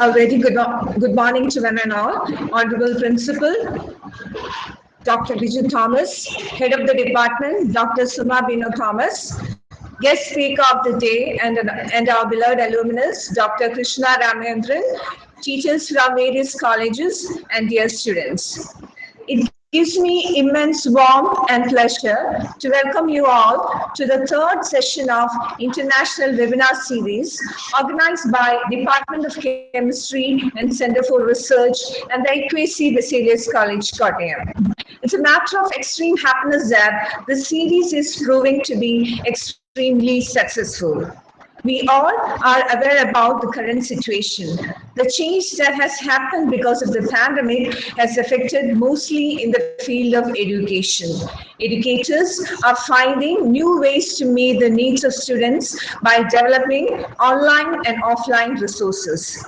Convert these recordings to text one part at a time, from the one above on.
A very good morning to one and all. Honorable Principal, Dr. Viju Thomas, Head of the Department, Dr. Suma Bino Thomas, Guest Speaker of the Day, and our beloved alumnus, Dr. Krishna Ramachandran, teachers from various colleges, and dear students. It gives me immense warmth and pleasure to welcome you all to the third session of International Webinar Series organized by Department of Chemistry and Center for Research and the IQAC Vesalius College, Kottayam. It's a matter of extreme happiness that the series is proving to be extremely successful. We all are aware about the current situation. The change that has happened because of the pandemic has affected mostly in the field of education. Educators are finding new ways to meet the needs of students by developing online and offline resources.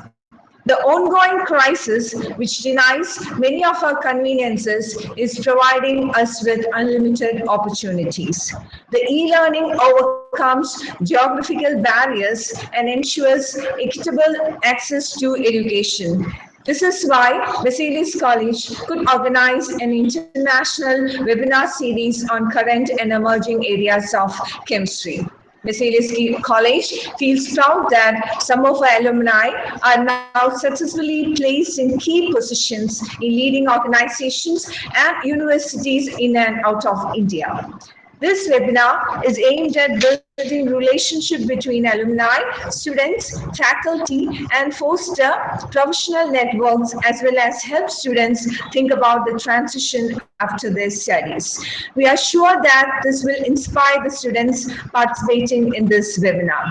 The ongoing crisis, which denies many of our conveniences, is providing us with unlimited opportunities. The e-learning overcomes geographical barriers and ensures equitable access to education. This is why Vesalius College could organize an international webinar series on current and emerging areas of chemistry. Vesalius College feels proud that some of our alumni are now successfully placed in key positions in leading organizations and universities in and out of India. This webinar is aimed at building relationship between alumni, students, faculty, and foster professional networks, as well as help students think about the transition after their studies. We are sure that this will inspire the students participating in this webinar.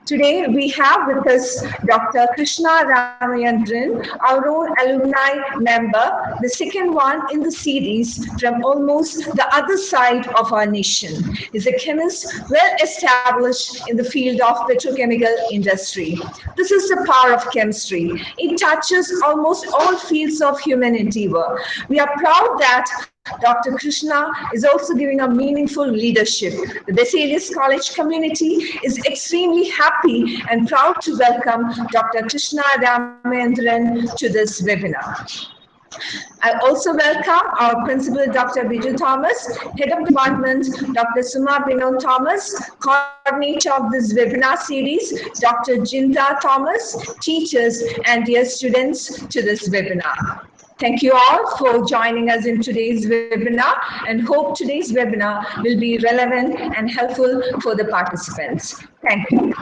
Today, we have with us Dr. Krishna Ramachandran, our own alumni member, the second one in the series from almost the other side of our nation. He's a chemist well established in the field of petrochemical industry. This is the power of chemistry. It touches almost all fields of humanity. We are proud that Dr. Krishna is also giving a meaningful leadership. The Vesalius College community is extremely happy and proud to welcome Dr. Krishna Ramachandran to this webinar. I also welcome our Principal, Dr. Viju Thomas, Head of Department, Dr. Suma Bino Thomas, Coordinator of this webinar series, Dr. Jinta Thomas, teachers, and dear students to this webinar. Thank you all for joining us in today's webinar and hope today's webinar will be relevant and helpful for the participants. Thank you.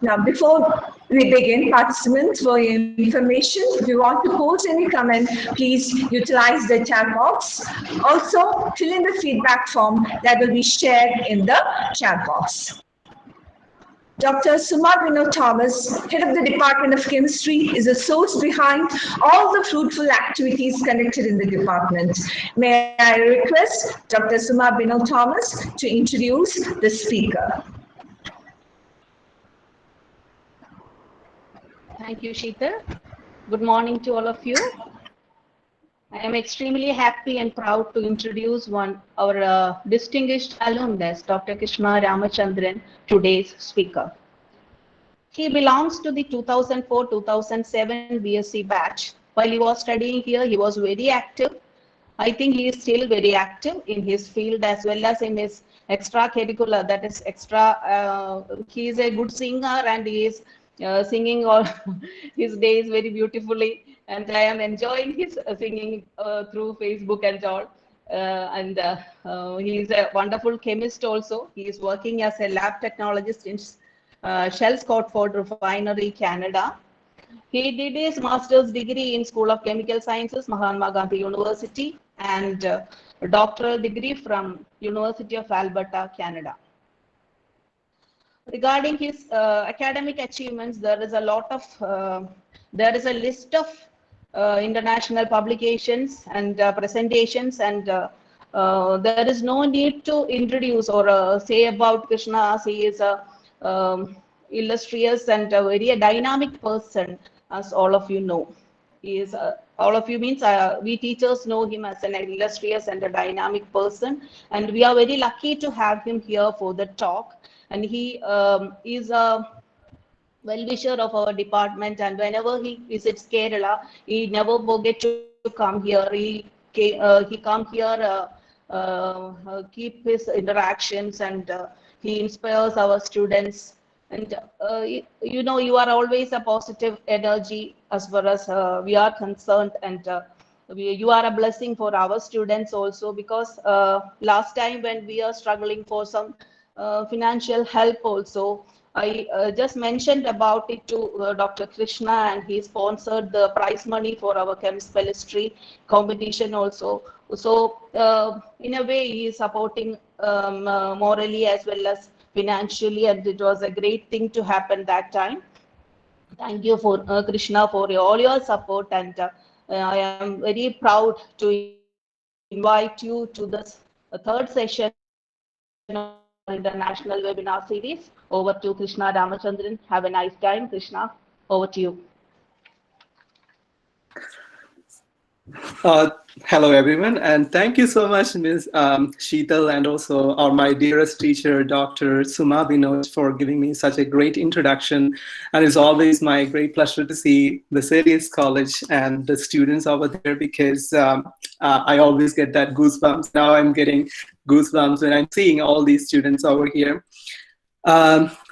Now, before we begin, participants, for your information, if you want to post any comment, please utilize the chat box. Also, fill in the feedback form that will be shared in the chat box. Dr. Suma Bino Thomas, Head of the Department of Chemistry, is a source behind all the fruitful activities conducted in the department. May I request Dr. Suma Bino Thomas to introduce the speaker. Thank you, Sheetal. Good morning to all of you. I am extremely happy and proud to introduce our distinguished alumnus, Dr. Krishna Ramachandran, today's speaker. He belongs to the 2004-2007 BSc batch. While he was studying here, he was very active. I think he is still very active in his field as well as in his extracurricular, that is extra. He is a good singer and he is singing all his days very beautifully. And I am enjoying his singing through Facebook and all. He is a wonderful chemist also. He is working as a lab technologist in Shell Scotford Refinery, Canada. He did his master's degree in School of Chemical Sciences, Mahatma Gandhi University, and a doctoral degree from University of Alberta, Canada. Regarding his academic achievements, there is a list of international publications and presentations, and there is no need to introduce or say about Krishna. He is a illustrious and a very dynamic person, as all of you know. He is all of you means we teachers know him as an illustrious and a dynamic person, and we are very lucky to have him here for the talk. And he is a well-wisher of our department, and whenever he visits Kerala, he never forget to come here. He come here, keep his interactions, and he inspires our students. And you know, you are always a positive energy as far as we are concerned, and you are a blessing for our students also, because last time when we are struggling for some financial help also, I just mentioned about it to Dr. Krishna, and he sponsored the prize money for our chemist chemistry competition also. So in a way, he is supporting morally as well as financially, and it was a great thing to happen that time. Thank you for Krishna for all your support, and I am very proud to invite you to this third session of our international webinar series. Over to Krishna Ramachandran. Have a nice time, Krishna. Over to you. Hello, everyone, and thank you so much, Ms. Sheetal, and also my dearest teacher, Dr. Suma Binod, for giving me such a great introduction. And it's always my great pleasure to see the Serious College and the students over there, because I always get that goosebumps. Now I'm getting goosebumps when I'm seeing all these students over here.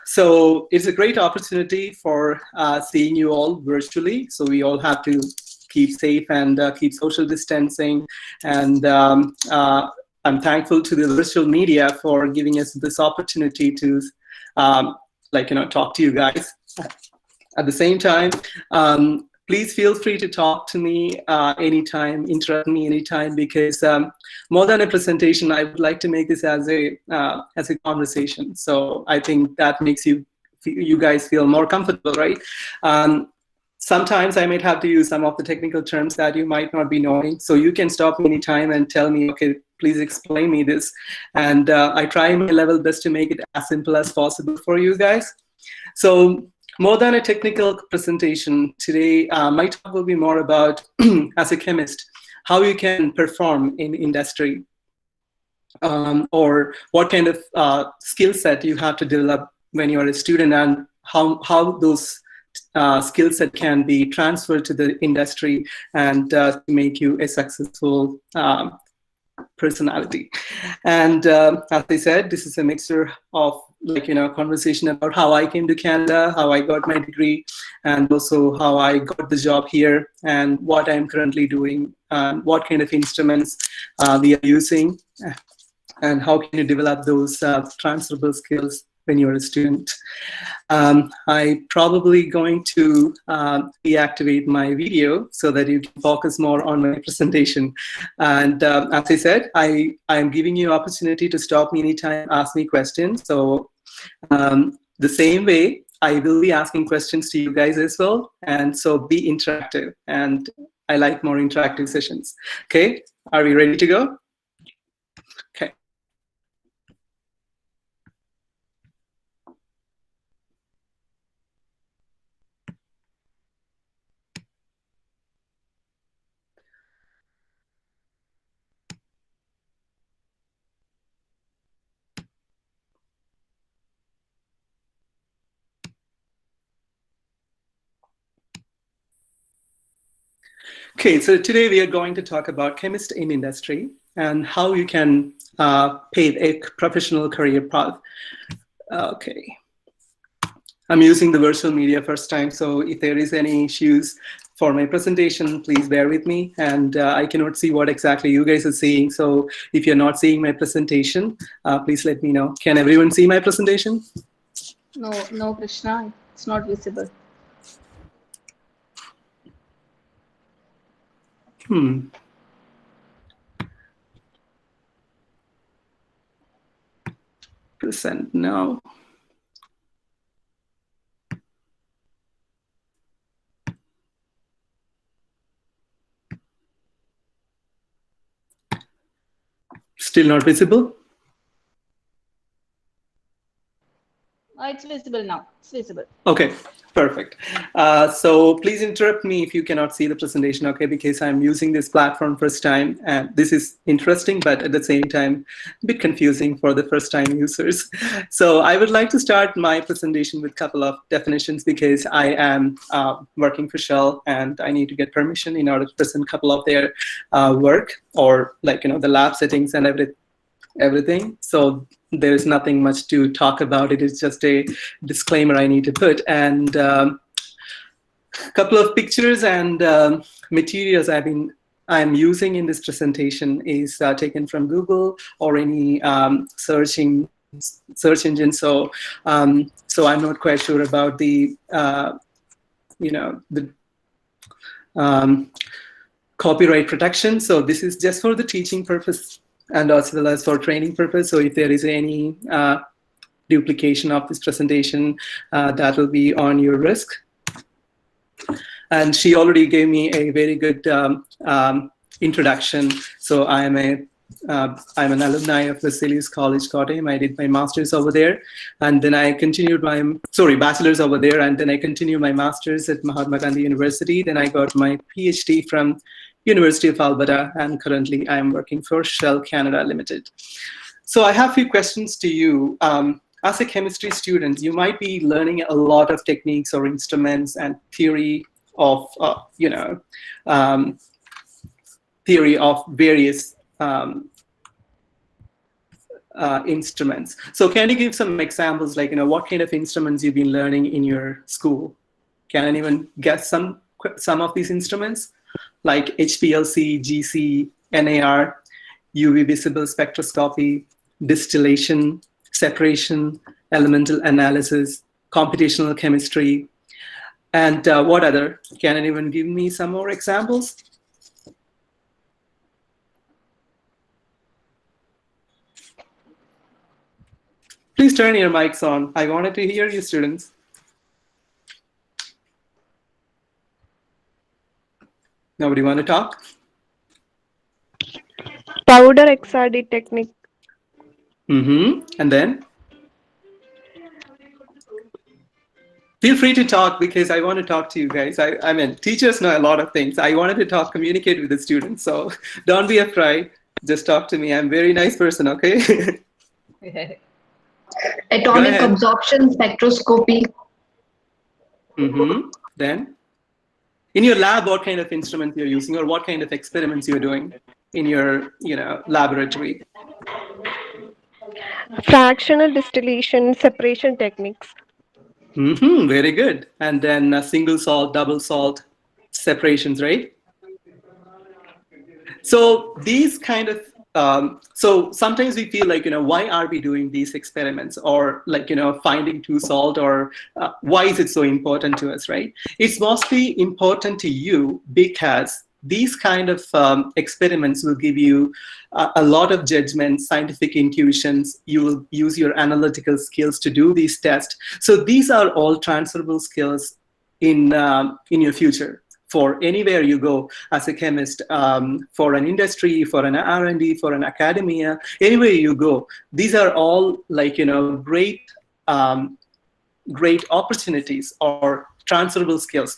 So it's a great opportunity for seeing you all virtually. So we all have to keep safe and keep social distancing. And I'm thankful to the virtual media for giving us this opportunity to, talk to you guys. At the same time, please feel free to talk to me anytime, interrupt me anytime, because more than a presentation, I would like to make this as a conversation. So I think that makes you guys feel more comfortable, right? Sometimes I might have to use some of the technical terms that you might not be knowing. So you can stop me anytime and tell me, okay, please explain me this. And I try my level best to make it as simple as possible for you guys. So more than a technical presentation, today my talk will be more about, as a chemist, how you can perform in industry, or what kind of skill set you have to develop when you're a student, and how those skill set can be transferred to the industry and to make you a successful personality. And as I said, this is a mixture of conversation about how I came to Canada, how I got my degree, and also how I got the job here, and what I'm currently doing, what kind of instruments we are using, and how can you develop those transferable skills when you're a student. I'm probably going to deactivate my video so that you can focus more on my presentation. And as I said, I am giving you opportunity to stop me anytime, ask me questions. So the same way, I will be asking questions to you guys as well. And so be interactive. And I like more interactive sessions. Okay, are we ready to go? Okay. Okay, so today we are going to talk about chemist in industry and how you can pave a professional career path. Okay. I'm using the virtual media first time, so if there is any issues for my presentation, please bear with me. And I cannot see what exactly you guys are seeing, so if you're not seeing my presentation, please let me know. Can everyone see my presentation? No, Krishna, it's not visible. Present now. Still not visible? It's visible now. It's visible. Okay, perfect. So please interrupt me if you cannot see the presentation, okay, because I'm using this platform first time, and this is interesting, but at the same time, a bit confusing for the first time users. So I would like to start my presentation with a couple of definitions because I am working for Shell and I need to get permission in order to present a couple of their work, or like, the lab settings and everything. So there's nothing much to talk about. It is just a disclaimer I need to put. And a couple of pictures and materials I'm using in this presentation is taken from Google or any search engine. So so I'm not quite sure about the the copyright protection. So this is just for the teaching purpose and as well as for training purpose. So if there is any duplication of this presentation, that will be on your risk. And she already gave me a very good introduction. So I'm an alumni of Vesalius College, Kottayam. I did my master's over there, and then I continued my bachelor's over there, and then I continued my master's at Mahatma Gandhi University. Then I got my PhD from University of Alberta, and currently I'm working for Shell Canada Limited. So I have a few questions to you. As a chemistry student, you might be learning a lot of techniques or instruments and theory of various instruments. So can you give some examples, like what kind of instruments you've been learning in your school? Can anyone guess some of these instruments, like HPLC, GC, NAR, UV visible spectroscopy, distillation, separation, elemental analysis, computational chemistry, and what other? Can anyone give me some more examples? Please turn your mics on. I wanted to hear you, students. Nobody want to talk? Powder XRD technique. And then? Feel free to talk because I want to talk to you guys. I mean, teachers know a lot of things. I wanted to communicate with the students. So don't be afraid. Just talk to me. I'm a very nice person, okay? Atomic absorption spectroscopy. Then? In your lab, what kind of instruments you're using, or what kind of experiments you're doing in your laboratory? Fractional distillation separation techniques. Very good. And then single salt, double salt separations, right? So these kind of so sometimes we feel like, why are we doing these experiments, or like, finding two salt, or why is it so important to us, right? It's mostly important to you because these kind of experiments will give you a lot of judgment, scientific intuitions. You will use your analytical skills to do these tests. So these are all transferable skills in your future. For anywhere you go as a chemist, for an industry, for an R&D, for an academia, anywhere you go, these are all like, great opportunities or transferable skills.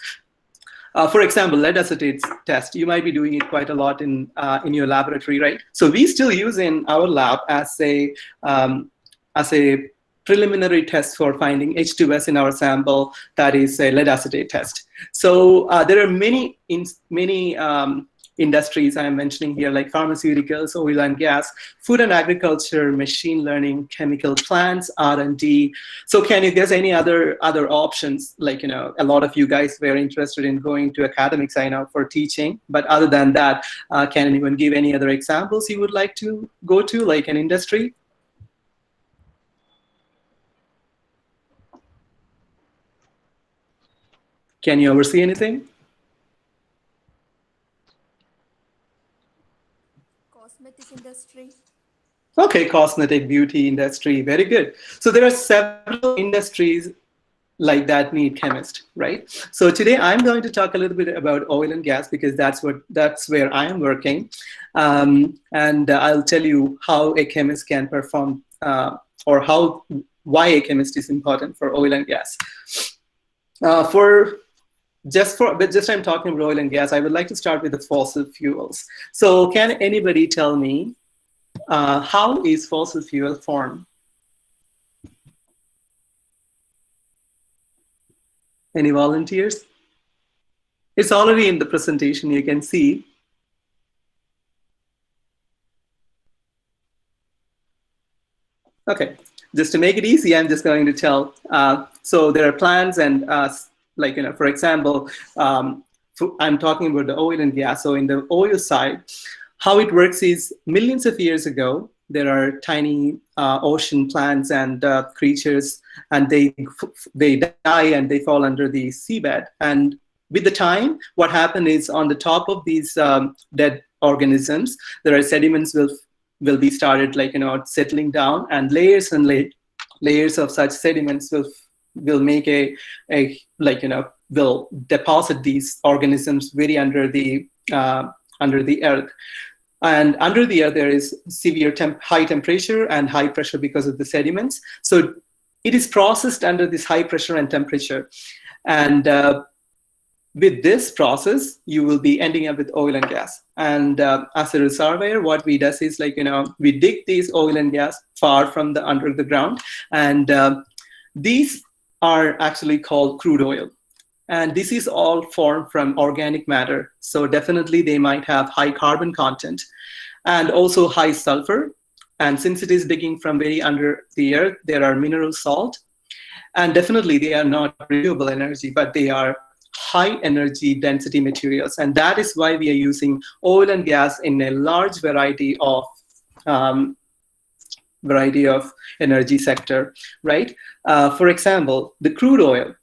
For example, lead acetate test, you might be doing it quite a lot in your laboratory, right? So we still use in our lab as a preliminary test for finding H2S in our sample, that is a lead acetate test. So there are many industries I'm mentioning here, like pharmaceuticals, oil and gas, food and agriculture, machine learning, chemical plants, R&D. So can you guess any other options? Like, a lot of you guys were interested in going to academics, I know, for teaching. But other than that, can anyone give any other examples you would like to go to, like an industry? Can you oversee anything? Cosmetic industry. Okay, cosmetic, beauty industry, very good. So there are several industries like that need chemists, right? So today I'm going to talk a little bit about oil and gas because that's where I am working, and I'll tell you how a chemist can perform, or how why a chemist is important for oil and gas. Just I'm talking about oil and gas, I would like to start with the fossil fuels. So can anybody tell me how is fossil fuel formed? Any volunteers? It's already in the presentation, you can see. Okay, just to make it easy, I'm just going to tell. So there are plants and for example, I'm talking about the oil and gas. So in the oil side, how it works is millions of years ago, there are tiny ocean plants and creatures, and they die and they fall under the seabed. And with the time, what happened is on the top of these dead organisms, there are sediments will be started settling down, and layers and layers of such sediments will make will deposit these organisms very under the earth. And under the earth, there is severe high temperature and high pressure because of the sediments. So it is processed under this high pressure and temperature. And with this process, you will be ending up with oil and gas. And as a reservoir, what we do is we dig these oil and gas far from under the ground. And these are actually called crude oil. And this is all formed from organic matter. So definitely they might have high carbon content and also high sulfur. And since it is digging from very under the earth, there are mineral salt. And definitely they are not renewable energy, but they are high energy density materials. And that is why we are using oil and gas in a large variety of energy sector, right? For example, the crude oil.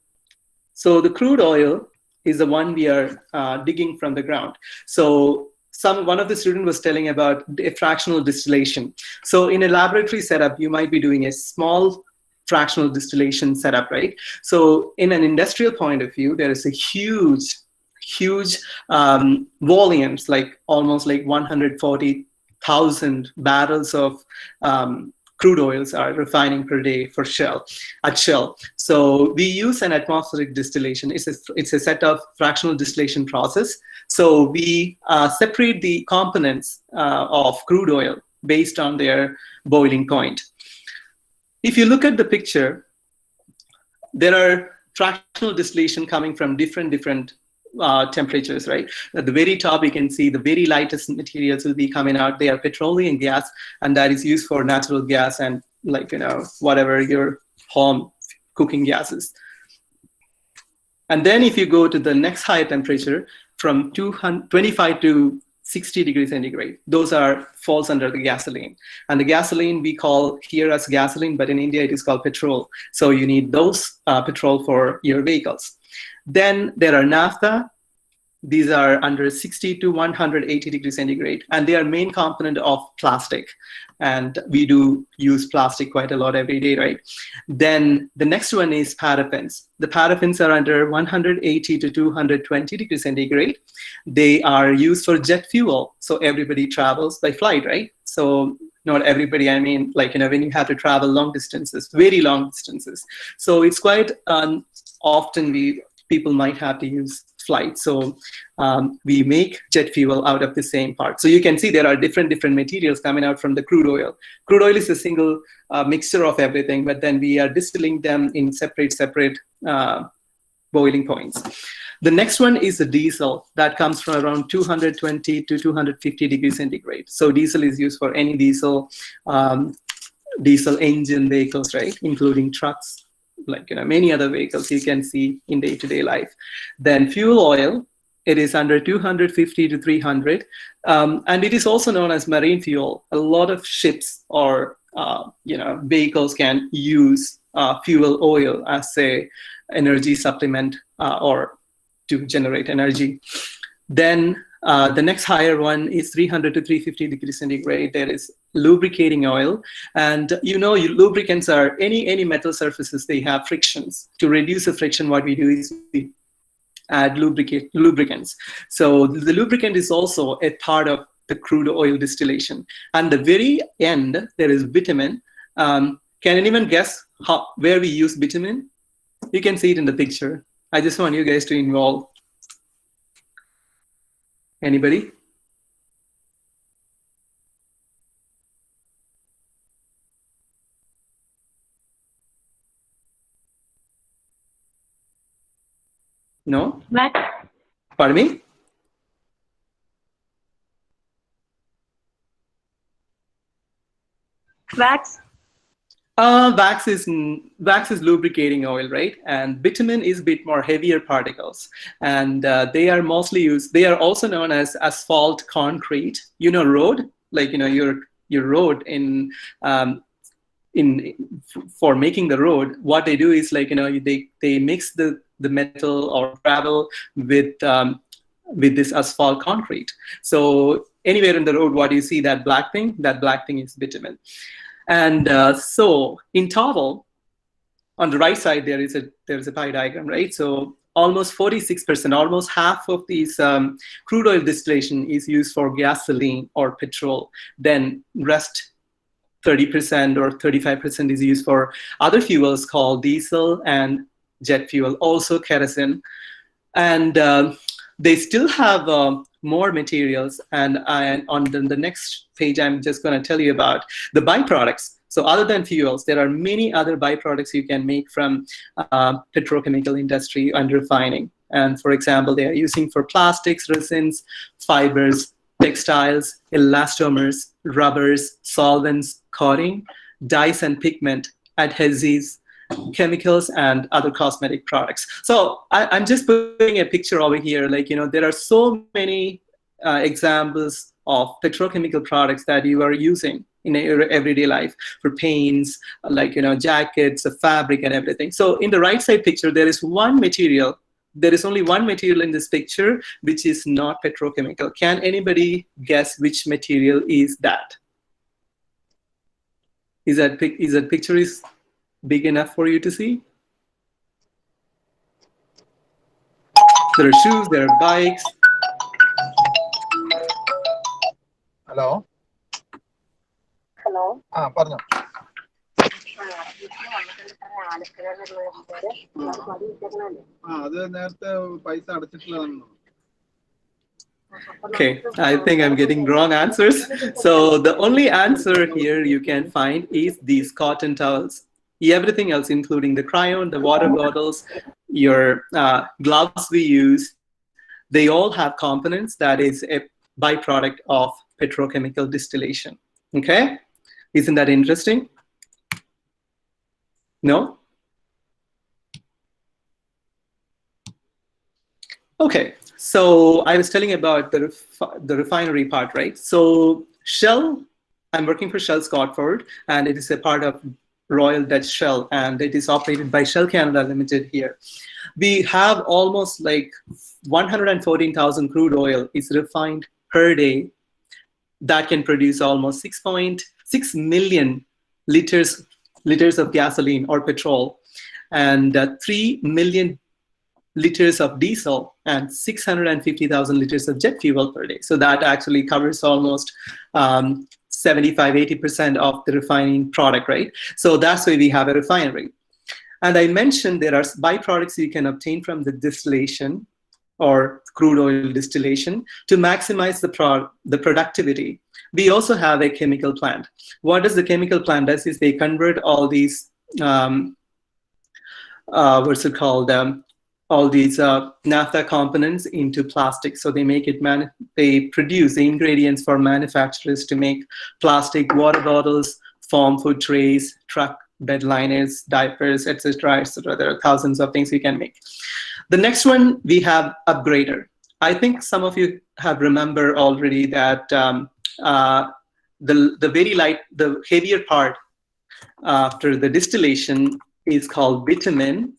So the crude oil is the one we are digging from the ground. So one of the students was telling about a fractional distillation. So in a laboratory setup, you might be doing a small fractional distillation setup, right? So in an industrial point of view, there is a huge volumes, almost 140,000 barrels of crude oils are refining per day for Shell. So we use an atmospheric distillation. It's a set of fractional distillation process. So we separate the components of crude oil based on their boiling point. If you look at the picture, there are fractional distillation coming from different temperatures, right? At the very top, you can see the very lightest materials will be coming out. They are petroleum gas, and that is used for natural gas and whatever your home cooking gases. And then if you go to the next higher temperature, from 25 to 60 degrees centigrade, those falls under the gasoline. And the gasoline we call here as gasoline, but in India it is called petrol. So you need those petrol for your vehicles. Then there are naphtha. These are under 60 to 180 degrees centigrade, and they are main component of plastic. And we do use plastic quite a lot every day, right? Then the next one is paraffins. The paraffins are under 180 to 220 degrees centigrade. They are used for jet fuel. So everybody travels by flight, right? So not everybody, I mean, when you have to travel long distances, very long distances. So it's quite often people might have to use flight. So we make jet fuel out of the same part. So you can see there are different materials coming out from the crude oil. Crude oil is a single mixture of everything, but then we are distilling them in separate boiling points. The next one is the diesel that comes from around 220 to 250 degrees centigrade. So diesel is used for any diesel engine vehicles, right? Including trucks, many other vehicles you can see in day-to-day life. Then fuel oil, it is under 250 to 300. And it is also known as marine fuel. A lot of ships or vehicles can use fuel oil as a energy supplement or to generate energy. Then the next higher one is 300 to 350 degrees centigrade. There is lubricating oil. And lubricants are any metal surfaces, they have frictions. To reduce the friction, what we do is we add lubricants. So the lubricant is also a part of the crude oil distillation. And the very end, there is bitumen. Can anyone guess where we use bitumen. You can see it in the picture. I just want you guys to involve. Anybody? No? Wax. Pardon me? Wax. Wax is lubricating oil, right? And bitumen is a bit more heavier particles, and they are mostly used. They are also known as asphalt concrete. You know, road, like your road for making the road. What they do is they mix the metal or gravel with this asphalt concrete. So anywhere in the road, what do you see? That black thing? That black thing is bitumen. And so in total, on the right side, there is a pie diagram, right? So almost 46%, almost half of these crude oil distillation is used for gasoline or petrol. Then rest 30% or 35% is used for other fuels called diesel and jet fuel, also kerosene. And they still have more materials. And on the next page, I'm just going to tell you about the byproducts. So other than fuels, there are many other byproducts you can make from petrochemical industry and refining. And for example, they are using for plastics, resins, fibers, textiles, elastomers, rubbers, solvents, coating, dyes and pigment, adhesives, chemicals, and other cosmetic products. So I'm just putting a picture over here. There are so many examples of petrochemical products that you are using in your everyday life for paints, jackets, fabric, and everything. So in the right side picture, there is one material. There is only one material in this picture which is not petrochemical. Can anybody guess which material is that? Is that picture is big enough for you to see? There are shoes, there are bikes. Hello. Hello. Pardon. Okay, I think I'm getting wrong answers. So the only answer here you can find is these cotton towels. Everything else, including the crayon, the water bottles, your gloves we use, they all have components that is a byproduct of petrochemical distillation. Okay, isn't that interesting? No? Okay, so I was telling about the refinery part, right? So Shell, I'm working for Shell Scotford, and it is a part of Royal Dutch Shell, and it is operated by Shell Canada Limited here. We have almost 114,000 crude oil is refined per day. That can produce almost 6.6 million liters of gasoline or petrol, and 3 million liters of diesel, and 650,000 liters of jet fuel per day. So that actually covers almost 75–80% of the refining product, right? So that's why we have a refinery. And I mentioned there are byproducts you can obtain from the distillation or crude oil distillation to maximize the productivity. We also have a chemical plant. What does the chemical plant does is they convert all these, all these naphtha components into plastic. So they make it, they produce the ingredients for manufacturers to make plastic water bottles, farm food trays, truck bed liners, diapers, etc., etc. There are thousands of things you can make. The next one, we have upgrader. I think some of you have remember already that the heavier part after the distillation is called bitumen.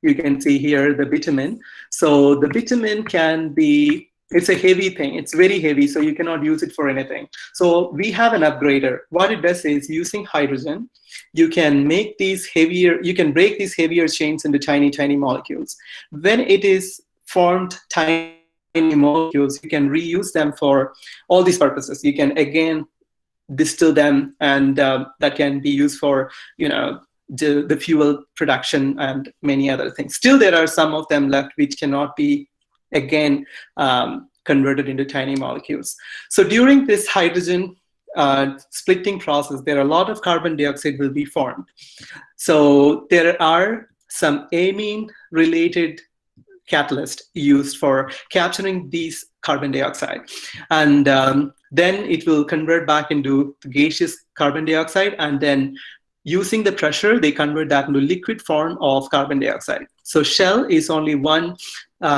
You can see here the bitumen. So the bitumen can be, it's a heavy thing. It's very heavy, so you cannot use it for anything. So we have an upgrader. What it does is using hydrogen, you can make these heavier, you can break these heavier chains into tiny, tiny molecules. When it is formed tiny molecules, you can reuse them for all these purposes. You can again distill them, and that can be used for, the fuel production and many other things. Still, there are some of them left which cannot be, again, converted into tiny molecules. So during this hydrogen splitting process, there are a lot of carbon dioxide will be formed. So there are some amine-related catalyst used for capturing these carbon dioxide. And then it will convert back into gaseous carbon dioxide, and then using the pressure, they convert that into liquid form of carbon dioxide. So Shell is only one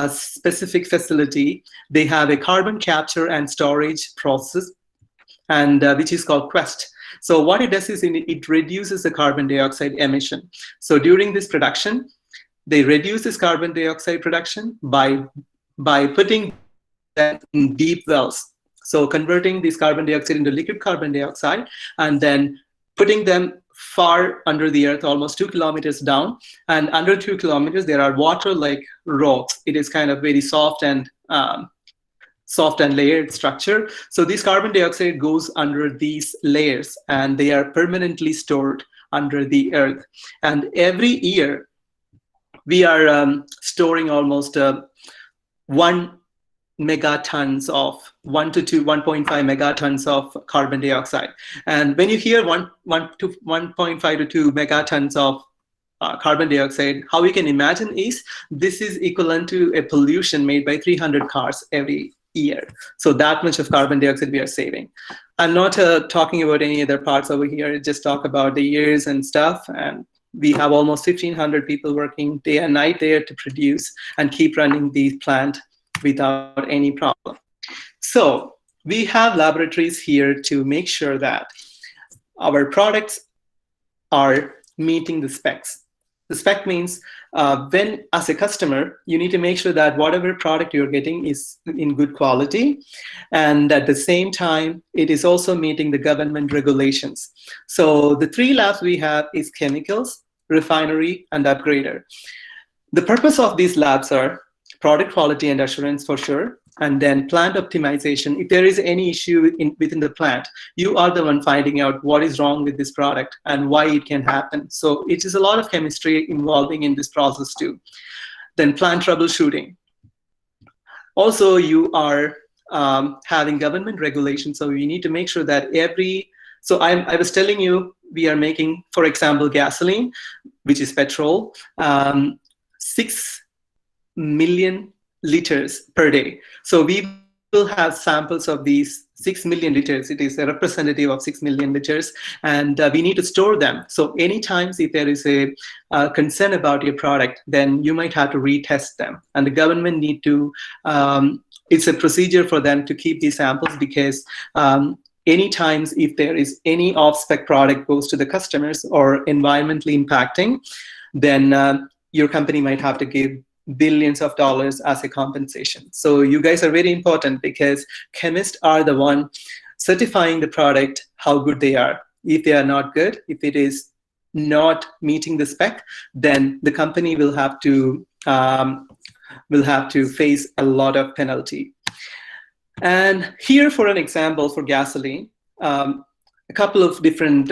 specific facility. They have a carbon capture and storage process, and which is called Quest. So what it does is it reduces the carbon dioxide emission. So during this production, they reduce this carbon dioxide production by putting them in deep wells. So converting this carbon dioxide into liquid carbon dioxide, and then putting them far under the earth, almost 2 kilometers down. And under 2 kilometers, there are water-like rocks. It is kind of very soft and layered structure. So this carbon dioxide goes under these layers, and they are permanently stored under the earth. And every year, we are storing almost 1 megatons of 1.5 megatons of carbon dioxide. And when you hear 1.5 to 2 megatons of carbon dioxide, how we can imagine is this is equivalent to a pollution made by 300 cars every year. So that much of carbon dioxide we are saving. I'm not talking about any other parts over here, just talk about the years and stuff. And we have almost 1,500 people working day and night there to produce and keep running the plant without any problem. So we have laboratories here to make sure that our products are meeting the specs. The spec means when, as a customer, you need to make sure that whatever product you're getting is in good quality, and at the same time, it is also meeting the government regulations. So the 3 labs we have is chemicals, refinery, and upgrader. The purpose of these labs are product quality and assurance for sure, and then plant optimization. If there is any issue within the plant, you are the one finding out what is wrong with this product and why it can happen. So it is a lot of chemistry involving in this process too. Then plant troubleshooting. Also, you are having government regulations, so you need to make sure that so I was telling you, we are making, for example, gasoline, which is petrol, 6 million liters per day. So we will have samples of these 6 million liters. It is a representative of 6 million liters, and we need to store them. So anytime if there is a concern about your product, then you might have to retest them. And the government need to, it's a procedure for them to keep these samples, because any times if there is any off-spec product goes to the customers or environmentally impacting, then your company might have to give billions of dollars as a compensation. So you guys are very important, because chemists are the one certifying the product, how good they are. If they are not good, if it is not meeting the spec, then the company will have to face a lot of penalty. And here, for an example, for gasoline, a couple of different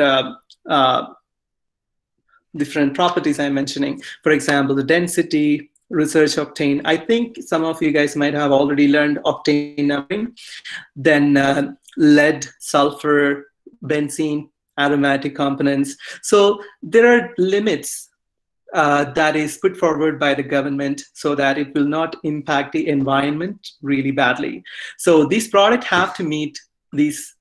properties I'm mentioning. For example, the density, research octane. I think some of you guys might have already learned octane numbering. Then lead, sulfur, benzene, aromatic components. So there are limits that is put forward by the government so that it will not impact the environment really badly. So these products have to meet these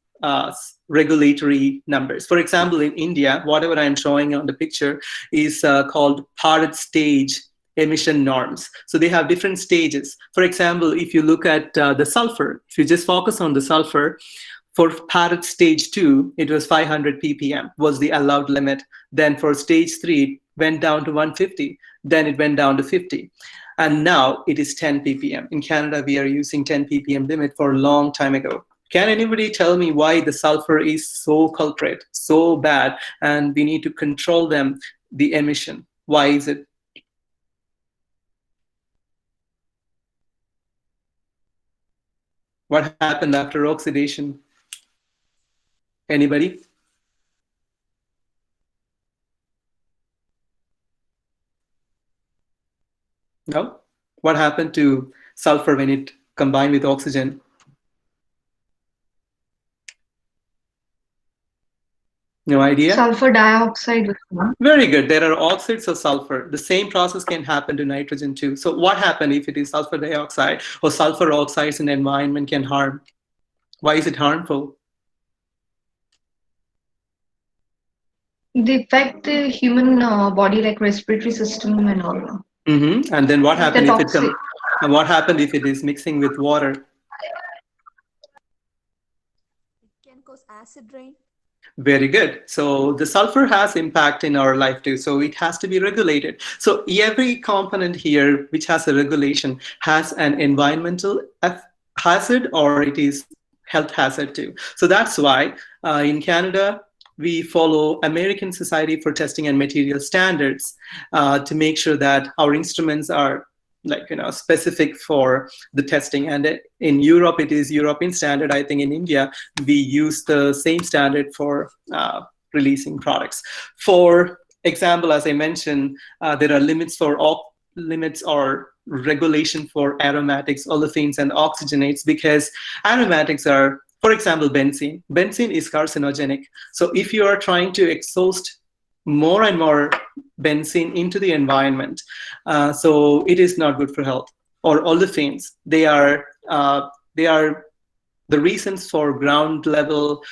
regulatory numbers. For example, in India, whatever I'm showing on the picture is called Bharat stage emission norms. So they have different stages. For example, if you look at the sulfur, if you just focus on the sulfur, for Bharat stage 2, it was 500 ppm was the allowed limit. Then for stage 3, it went down to 150. Then it went down to 50. And now it is 10 ppm. In Canada, we are using 10 ppm limit for a long time ago. Can anybody tell me why the sulfur is so culprit, so bad, and we need to control them, the emission? Why is it? What happened after oxidation? Anybody? What happened to sulfur when it combined with oxygen? No idea? Sulfur dioxide. was one. Very good. There are oxides of sulfur. The same process can happen to nitrogen too. So what happens if it is sulfur dioxide or sulfur oxides in the environment can harm? Why is it harmful? They affect the human body, like respiratory system and all. And then what The happens if it toxic. and what happens if it is mixing with water? It can cause acid rain. Very good. So the sulfur has impact in our life too. So it has to be regulated. So every component here which has a regulation has an environmental hazard or it is health hazard too. So that's why in Canada, we follow American Society for Testing and Material Standards to make sure that our instruments are specific for the testing. And in Europe, it is European standard. I think in India, we use the same standard for releasing products. For example, as I mentioned, there are limits or regulation for aromatics, olefins, and oxygenates because aromatics are, for example, benzene. Benzene is carcinogenic. So if you are trying to exhaust more and more benzene into the environment, so it is not good for health. Or olefins, they are the reasons for ground level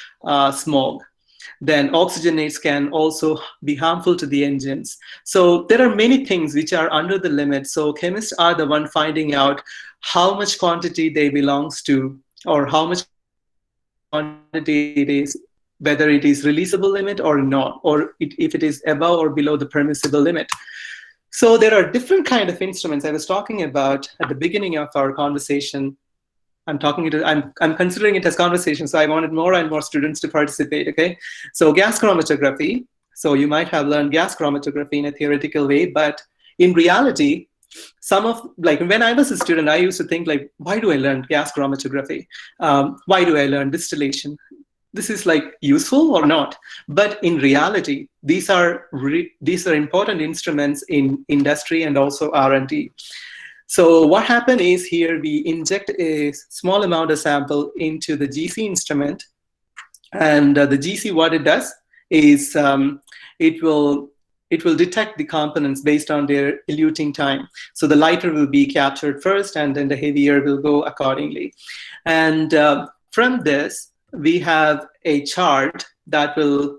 smog. Then oxygenates can also be harmful to the engines. So there are many things which are under the limit. So chemists are the one finding out how much quantity they belongs to or how much quantity it is, whether it is releasable limit or not, or if it is above or below the permissible limit. So there are different kind of instruments I was talking about at the beginning of our conversation. I'm considering it as conversation, so I wanted more and more students to participate, okay? So gas chromatography. So you might have learned gas chromatography in a theoretical way, but in reality, when I was a student, I used to think why do I learn gas chromatography? Why do I learn distillation? This is useful or not? But in reality, these are important instruments in industry and also R&D. So what happened is here we inject a small amount of sample into the GC instrument, and the GC, what it does is it will detect the components based on their eluting time. So the lighter will be captured first, and then the heavier will go accordingly. And from this, we have a chart that will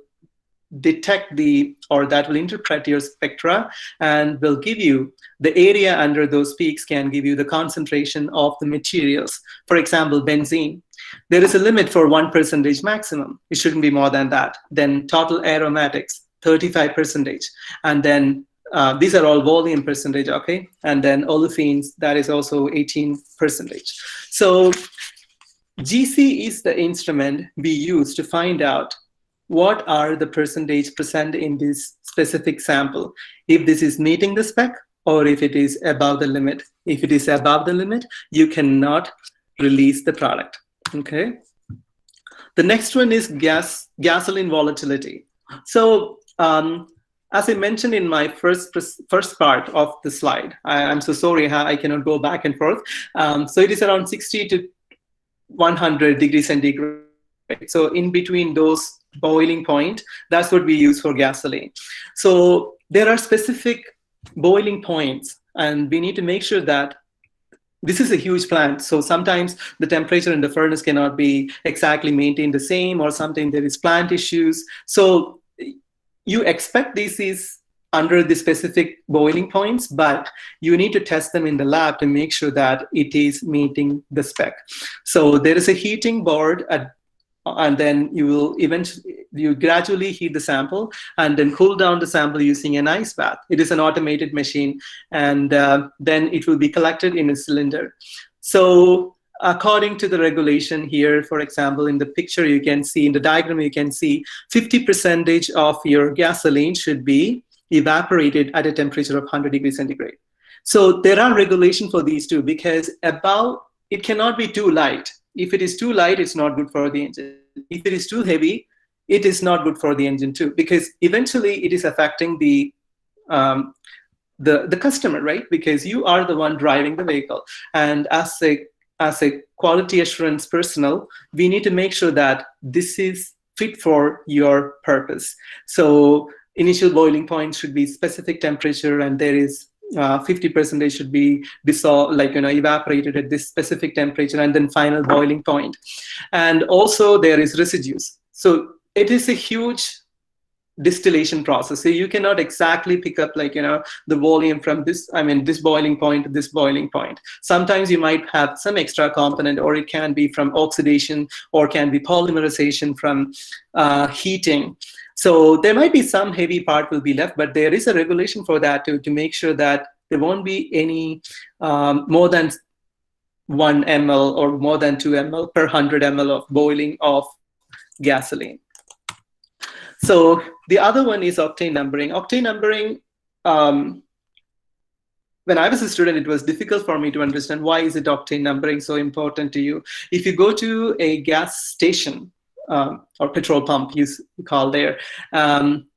detect that will interpret your spectra and will give you the area under those peaks, can give you the concentration of the materials. For example, benzene. There is a limit for 1% maximum. It shouldn't be more than that. Then total aromatics, 35%. And then these are all volume percentage, okay? And then olefins, that is also 18%. So GC is the instrument we use to find out what are the percentage present in this specific sample, if this is meeting the spec or if it is above the limit. If it is above the limit, you cannot release the product, okay? The next one is gasoline volatility. So as I mentioned in my first part of the slide, I'm so sorry I cannot go back and forth. So it is around 60 to 100 degrees centigrade. So in between those boiling point, that's what we use for gasoline. So there are specific boiling points, and we need to make sure that this is a huge plant. So sometimes the temperature in the furnace cannot be exactly maintained the same, or sometimes there is plant issues. So you expect this is under the specific boiling points, but you need to test them in the lab to make sure that it is meeting the spec. So there is a heating board and then you gradually heat the sample and then cool down the sample using an ice bath. It is an automated machine, and then it will be collected in a cylinder. So according to the regulation here, for example, in the picture you can see, in the diagram you can see 50% of your gasoline should be evaporated at a temperature of 100 degrees centigrade. So there are regulations for these too, because it cannot be too light. If it is too light, it's not good for the engine. If it is too heavy, it is not good for the engine too, because eventually it is affecting the the customer, right? Because you are the one driving the vehicle. And as a quality assurance personnel, we need to make sure that this is fit for your purpose. So initial boiling point should be specific temperature, and there is 50% should be dissolved, like, evaporated at this specific temperature, and then final boiling point. And also there is residues. So it is a huge distillation process. So you cannot exactly pick up, like, the volume from this boiling point to this boiling point. Sometimes you might have some extra component, or it can be from oxidation, or can be polymerization from heating. So there might be some heavy part will be left, but there is a regulation for that to make sure that there won't be any more than 1 ml or more than 2 ml per 100 ml of boiling of gasoline. So the other one is octane numbering. Octane numbering, when I was a student, it was difficult for me to understand why is it octane numbering so important to you. If you go to a gas station or petrol pump, you call there,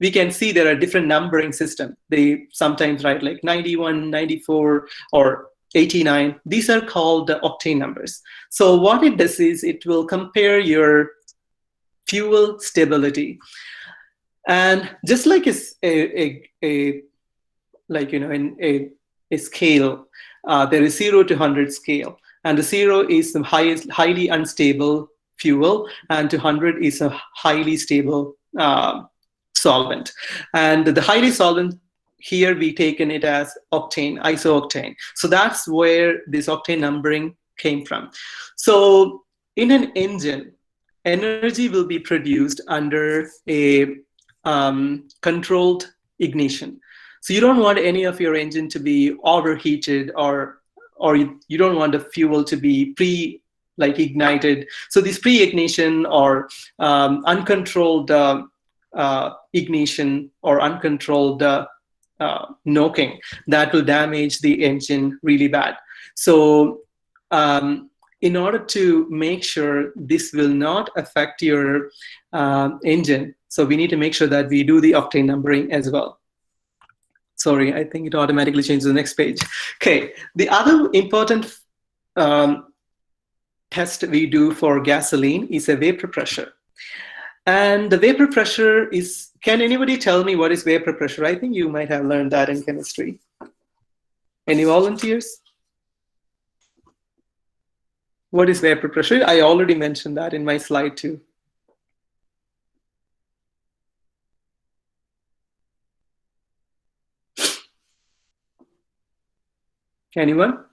we can see there are different numbering systems. They sometimes write like 91, 94, or 89. These are called the octane numbers. So what it does is it will compare your fuel stability. And just like in a scale, there is 0 to 100 scale, and the 0 is the highly unstable fuel, and to 100 is a highly stable solvent. And the highly solvent, here we taken it as octane, isooctane. So that's where this octane numbering came from. So in an engine, energy will be produced under a controlled ignition. So you don't want any of your engine to be overheated, or you don't want the fuel to be ignited. So this pre-ignition or uncontrolled ignition or uncontrolled knocking, that will damage the engine really bad. So in order to make sure this will not affect your engine, so we need to make sure that we do the octane numbering as well. Sorry, I think it automatically changed to the next page. Okay, the other important test we do for gasoline is a vapor pressure. And the vapor pressure is, can anybody tell me what is vapor pressure? I think you might have learned that in chemistry. Any volunteers? What is vapor pressure? I already mentioned that in my slide too. Anyone?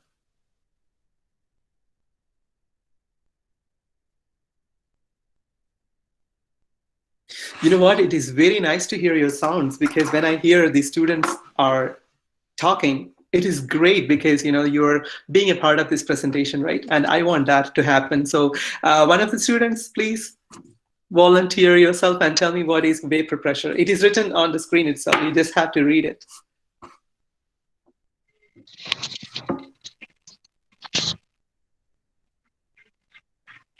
You know what? It is very nice to hear your sounds, because when I hear the students are talking, it is great, because you're being a part of this presentation, right? And I want that to happen. So one of the students, please volunteer yourself and tell me what is vapor pressure. It is written on the screen itself. You just have to read it.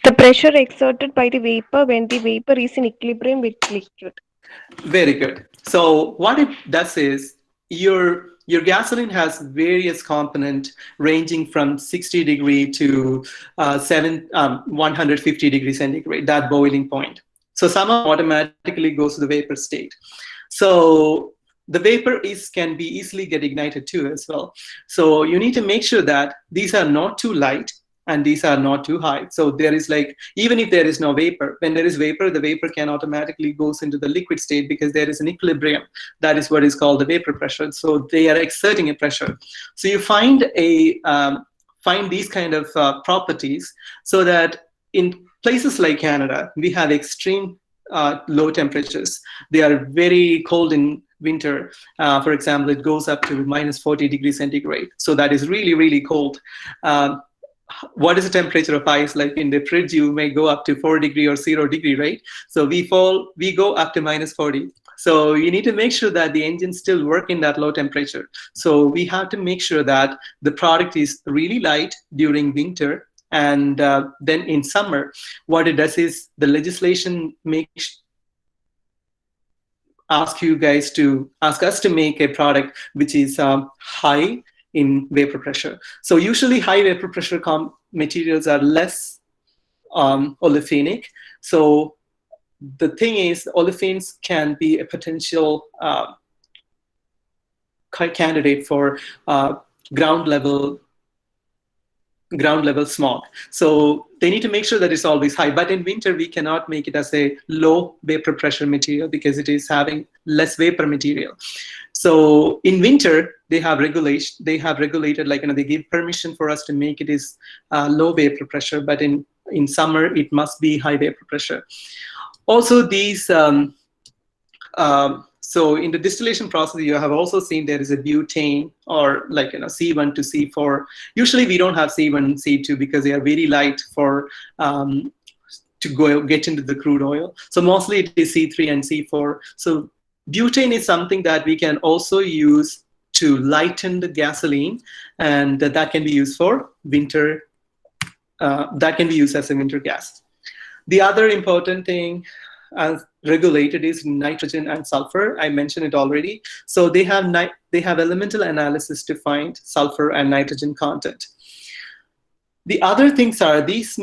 The pressure exerted by the vapor when the vapor is in equilibrium with liquid. Very good. So what it does is your gasoline has various components ranging from 60 degree to 150 degrees centigrade, that boiling point. So some automatically goes to the vapor state. So the vapor can be easily get ignited too as well. So you need to make sure that these are not too light and these are not too high. So there is even if there is no vapor, when there is vapor, the vapor can automatically goes into the liquid state, because there is an equilibrium. That is what is called the vapor pressure. So they are exerting a pressure. So you find these kind of properties, so that in places like Canada, we have extreme low temperatures. They are very cold in winter. For example, it goes up to minus 40 degrees centigrade. So that is really, really cold. What is the temperature of ice? Like in the fridge, you may go up to 4 degree or 0 degree, right? So we go up to minus 40. So you need to make sure that the engine still work in that low temperature. So we have to make sure that the product is really light during winter. And then in summer, what it does is the legislation makes, ask us to make a product which is high in vapor pressure. So usually high vapor pressure materials are less olefinic. So the thing is, olefins can be a potential candidate for ground level smog. So they need to make sure that it's always high. But in winter, we cannot make it as a low vapor pressure material because it is having less vapor material. So in winter, they have regulation. They have regulated, like, they give permission for us to make it is low vapor pressure. But in summer, it must be high vapor pressure. Also, these so in the distillation process, you have also seen there is a butane, or like C1 to C4. Usually we don't have C1 and C2 because they are very light for to get into the crude oil. So mostly it is C3 and C4. So butane is something that we can also use to lighten the gasoline, and that can be used for winter. That can be used as a winter gas. The other important thing regulated is nitrogen and sulfur. I mentioned it already. So they have elemental analysis to find sulfur and nitrogen content. The other things are this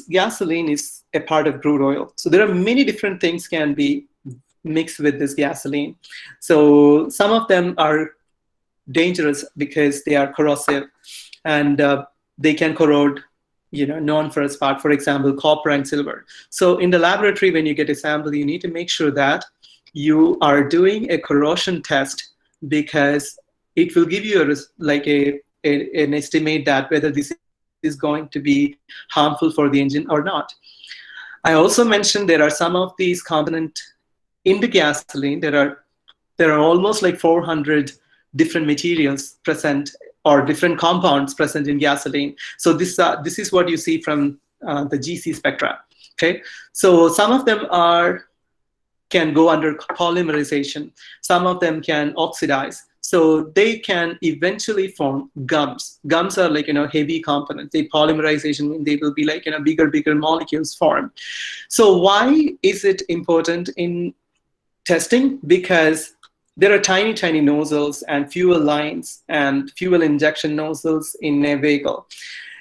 gasoline is a part of crude oil. So there are many different things can be mixed with this gasoline. So some of them are dangerous because they are corrosive, and they can corrode non-ferrous part, for example, copper and silver. So in the laboratory, when you get a sample, you need to make sure that you are doing a corrosion test, because it will give you an estimate that whether this is going to be harmful for the engine or not. I also mentioned there are some of these components in the gasoline. There are almost like 400 different materials present, or different compounds present in gasoline. So this is what you see from the GC spectra. Okay, so some of them can go under polymerization. Some of them can oxidize. So they can eventually form gums. Gums are like heavy components. They polymerization means they will be like bigger molecules form. So why is it important in testing? Because there are tiny nozzles and fuel lines and fuel injection nozzles in a vehicle.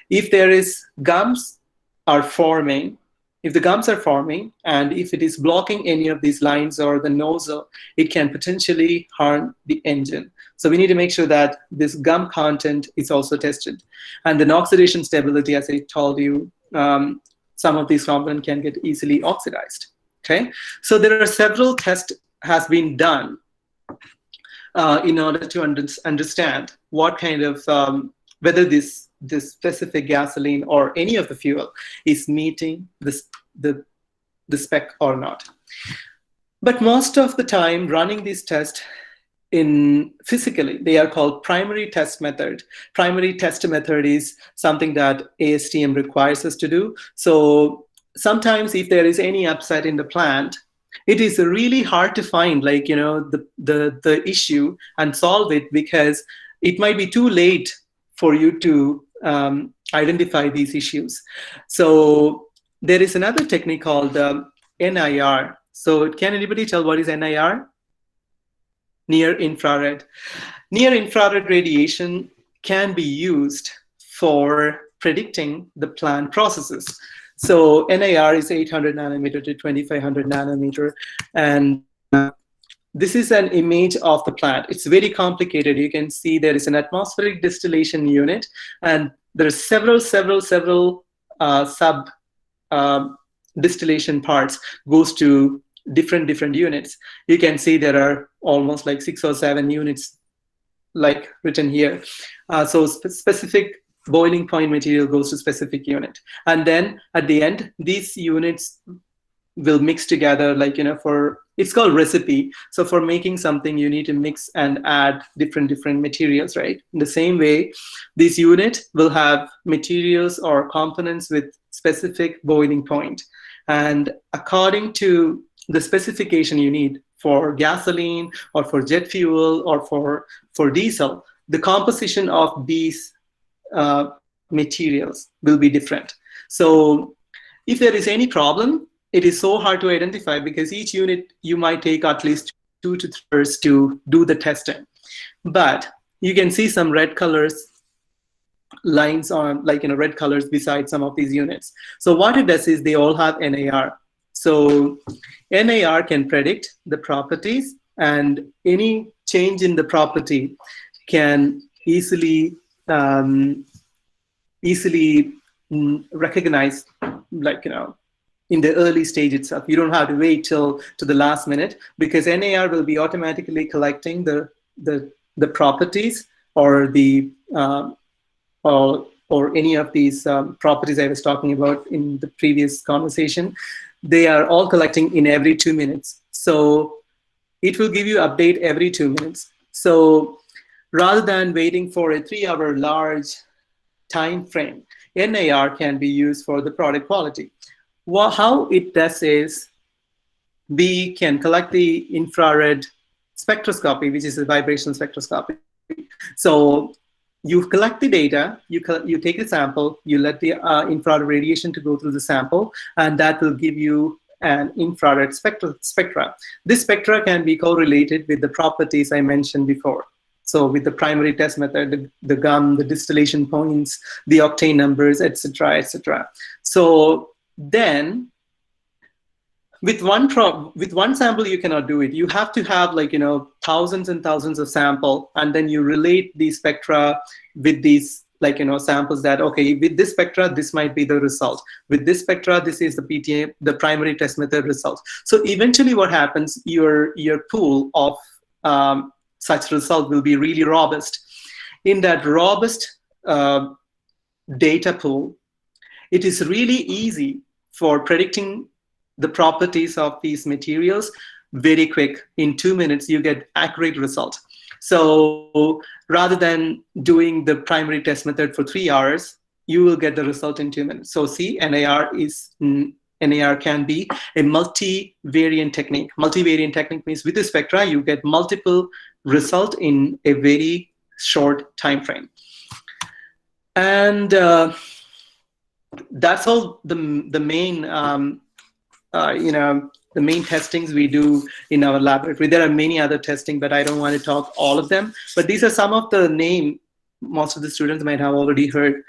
If there is gums are forming, if the gums are forming, and if it is blocking any of these lines or the nozzle, it can potentially harm the engine. So we need to make sure that this gum content is also tested. And then oxidation stability, as I told you, some of these components can get easily oxidized. Okay, so there are several tests has been done in order to understand what kind of whether this specific gasoline or any of the fuel is meeting the spec or not. But most of the time, running these tests physically, they are called primary test method. Primary test method is something that ASTM requires us to do. So sometimes if there is any upset in the plant, it is really hard to find the issue and solve it, because it might be too late for you to identify these issues. So there is another technique called NIR. So can anybody tell what is NIR? Near infrared. Near infrared radiation can be used for predicting the plant processes. So NIR is 800 nanometer to 2500 nanometer. And this is an image of the plant. It's very complicated. You can see there is an atmospheric distillation unit, and there are several sub distillation parts goes to different units. You can see there are almost like 6 or 7 units like written here. So specific boiling point material goes to specific unit, and then at the end these units will mix together, for, it's called recipe. So for making something, you need to mix and add different materials, right? In the same way, this unit will have materials or components with specific boiling point, and according to the specification you need for gasoline or for jet fuel or for diesel, the composition of these materials will be different. So if there is any problem, it is so hard to identify because each unit you might take at least 2 to 3 hours to do the testing. But you can see some red colors lines on, like, red colors beside some of these units. So what it does is they all have NAR. So NAR can predict the properties, and any change in the property can easily recognize, like, in the early stage itself. You don't have to wait till to the last minute, because NAR will be automatically collecting the properties or the or any of these properties I was talking about in the previous conversation. They are all collecting in every 2 minutes. So it will give you update every 2 minutes. So rather than waiting for a 3-hour large time frame, NAR can be used for the product quality. Well, how it does is we can collect the infrared spectroscopy, which is a vibrational spectroscopy. So you collect the data, you take a sample, you let the infrared radiation to go through the sample, and that will give you an infrared spectra. This spectra can be correlated with the properties I mentioned before. So with the primary test method, the gum, the distillation points, the octane numbers, etc., etc. So then, with one sample, you cannot do it. You have to have, like, thousands and thousands of sample, and then you relate these spectra with these, like, samples that, okay, with this spectra, this might be the result. With this spectra, this is the PTA, the primary test method result. So eventually what happens, your pool of such result will be really robust. In that robust data pool, it is really easy for predicting the properties of these materials very quick. In 2 minutes, you get accurate result. So rather than doing the primary test method for 3 hours, you will get the result in 2 minutes. So see, NAR can be a multivariant technique. Multivariant technique means with the spectra, you get multiple result in a very short time frame. And that's all the main the main testings we do in our laboratory. There are many other testing, but I don't want to talk all of them. But these are some of the name most of the students might have already heard.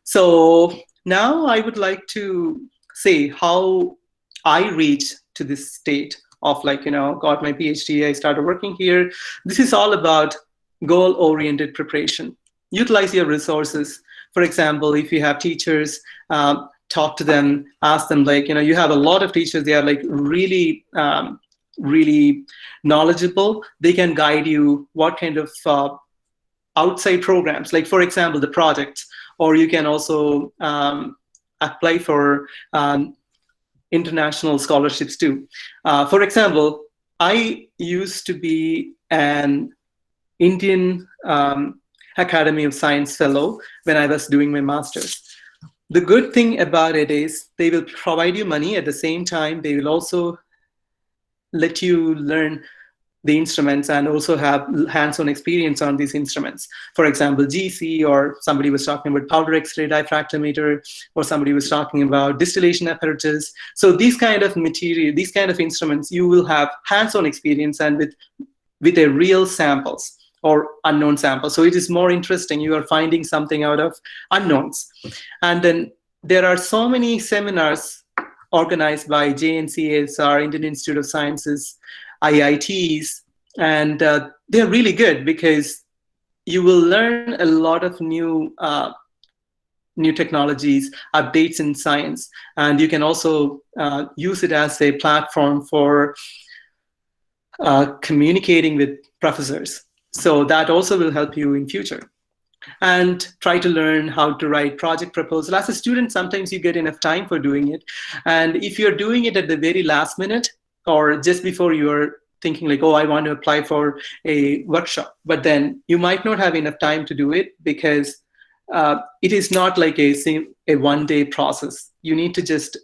So now I would like to say how I reached to this state of, like, got my PhD, I started working here. This is all about goal-oriented preparation. Utilize your resources. For example, if you have teachers, talk to them, ask them, like, you have a lot of teachers, they are, like, really, really knowledgeable. They can guide you what kind of outside programs, like, for example, the projects, or you can also apply for international scholarships too. For example, I used to be an Indian Academy of Science fellow when I was doing my master's. The good thing about it is they will provide you money. At the same time, they will also let you learn the instruments and also have hands-on experience on these instruments. For example, GC, or somebody was talking about powder X-ray diffractometer, or somebody was talking about distillation apparatus. So these kind of material, these kind of instruments, you will have hands-on experience and with a real samples or unknown samples. So it is more interesting. You are finding something out of unknowns. And then there are so many seminars organized by JNCSR, Indian Institute of Sciences, IITs, and they're really good because you will learn a lot of new technologies, updates in science, and you can also use it as a platform for communicating with professors. So that also will help you in future. And try to learn how to write project proposal. As a student, sometimes you get enough time for doing it. And if you're doing it at the very last minute, or just before you're thinking, like, oh, I want to apply for a workshop, but then you might not have enough time to do it because it is not like a one-day process. You need to just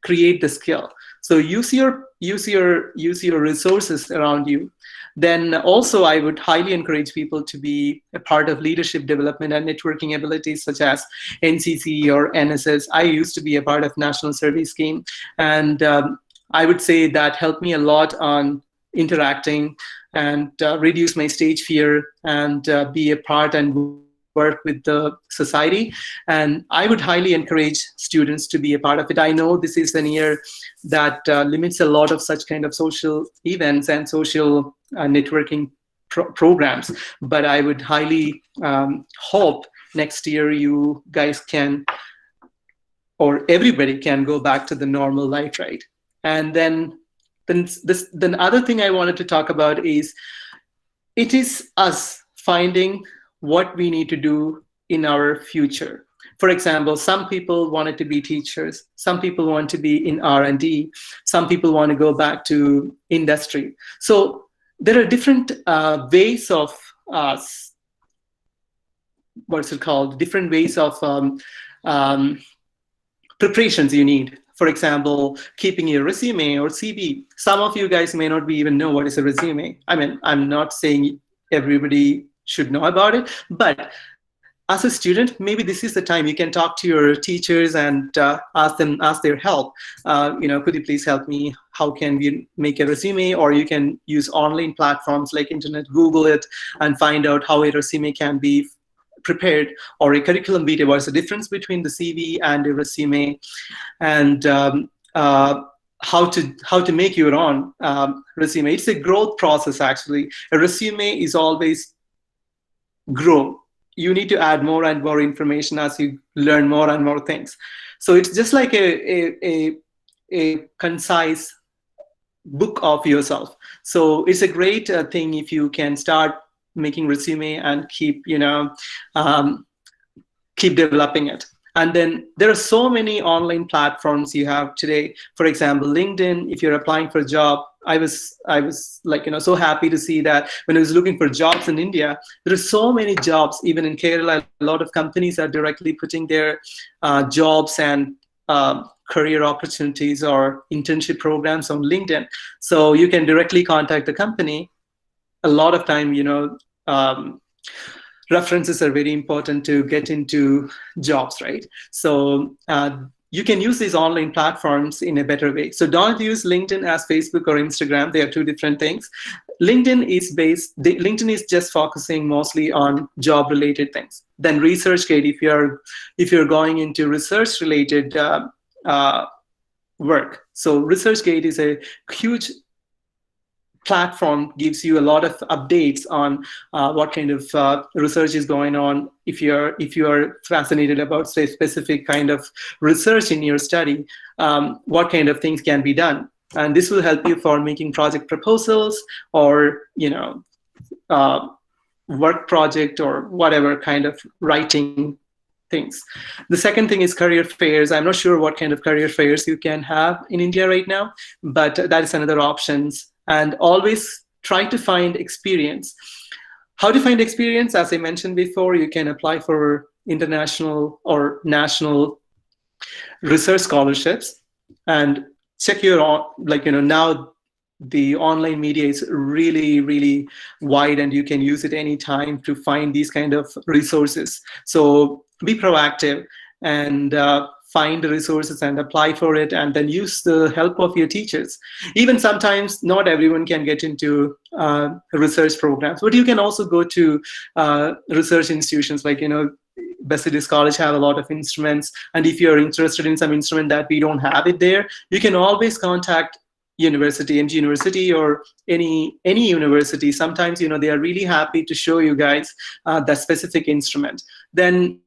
create the skill. So use your use your resources around you. Then also I would highly encourage people to be a part of leadership development and networking abilities such as NCC or NSS. I used to be a part of National Service Scheme, and I would say that helped me a lot on interacting and reduce my stage fear and be a part and work with the society. And I would highly encourage students to be a part of it. I know this is an year that limits a lot of such kind of social events and social networking programs, but I would highly hope next year you guys can, or everybody can, go back to the normal life, right? And then the other thing I wanted to talk about is, it is us finding what we need to do in our future. For example, some people wanted to be teachers, some people want to be in R&D, some people want to go back to industry. So there are different ways of different ways of preparations you need. For example, keeping your resume or CV. Some of you guys may not even know what is a resume. I mean, I'm not saying everybody should know about it, but as a student, maybe this is the time you can talk to your teachers and ask their help. Could you please help me? How can we make a resume? Or you can use online platforms like internet, Google it, and find out how a resume can be prepared, or a curriculum vitae. What's the difference between the CV and a resume, and how to make your own resume. It's a growth process, actually. A resume is always grow. You need to add more and more information as you learn more and more things. So it's just like a concise book of yourself. So it's a great thing if you can start making resume and keep developing it. And then there are so many online platforms you have today. For example, LinkedIn. If you're applying for a job, I was so happy to see that when I was looking for jobs in India, there are so many jobs. Even in Kerala, a lot of companies are directly putting their jobs and career opportunities or internship programs on LinkedIn. So you can directly contact the company. A lot of time, references are very important to get into jobs, right? So you can use these online platforms in a better way. So don't use LinkedIn as Facebook or Instagram. They are two different things. LinkedIn is just focusing mostly on job-related things. Then ResearchGate, if you're going into research-related work. So ResearchGate is a huge platform, gives you a lot of updates on what kind of research is going on. If you are fascinated about, say, specific kind of research in your study, what kind of things can be done, and this will help you for making project proposals or work project or whatever kind of writing things. The second thing is career fairs. I'm not sure what kind of career fairs you can have in India right now, but that is another option. And always try to find experience. How to find experience? As I mentioned before, you can apply for international or national research scholarships and check your, now the online media is really, really wide and you can use it anytime to find these kind of resources. So be proactive and find the resources and apply for it, and then use the help of your teachers. Even sometimes not everyone can get into research programs, but you can also go to research institutions like, Basilis College have a lot of instruments, and if you're interested in some instrument that we don't have it there, you can always contact university, MG University, or any university. Sometimes, they are really happy to show you guys that specific instrument. Then,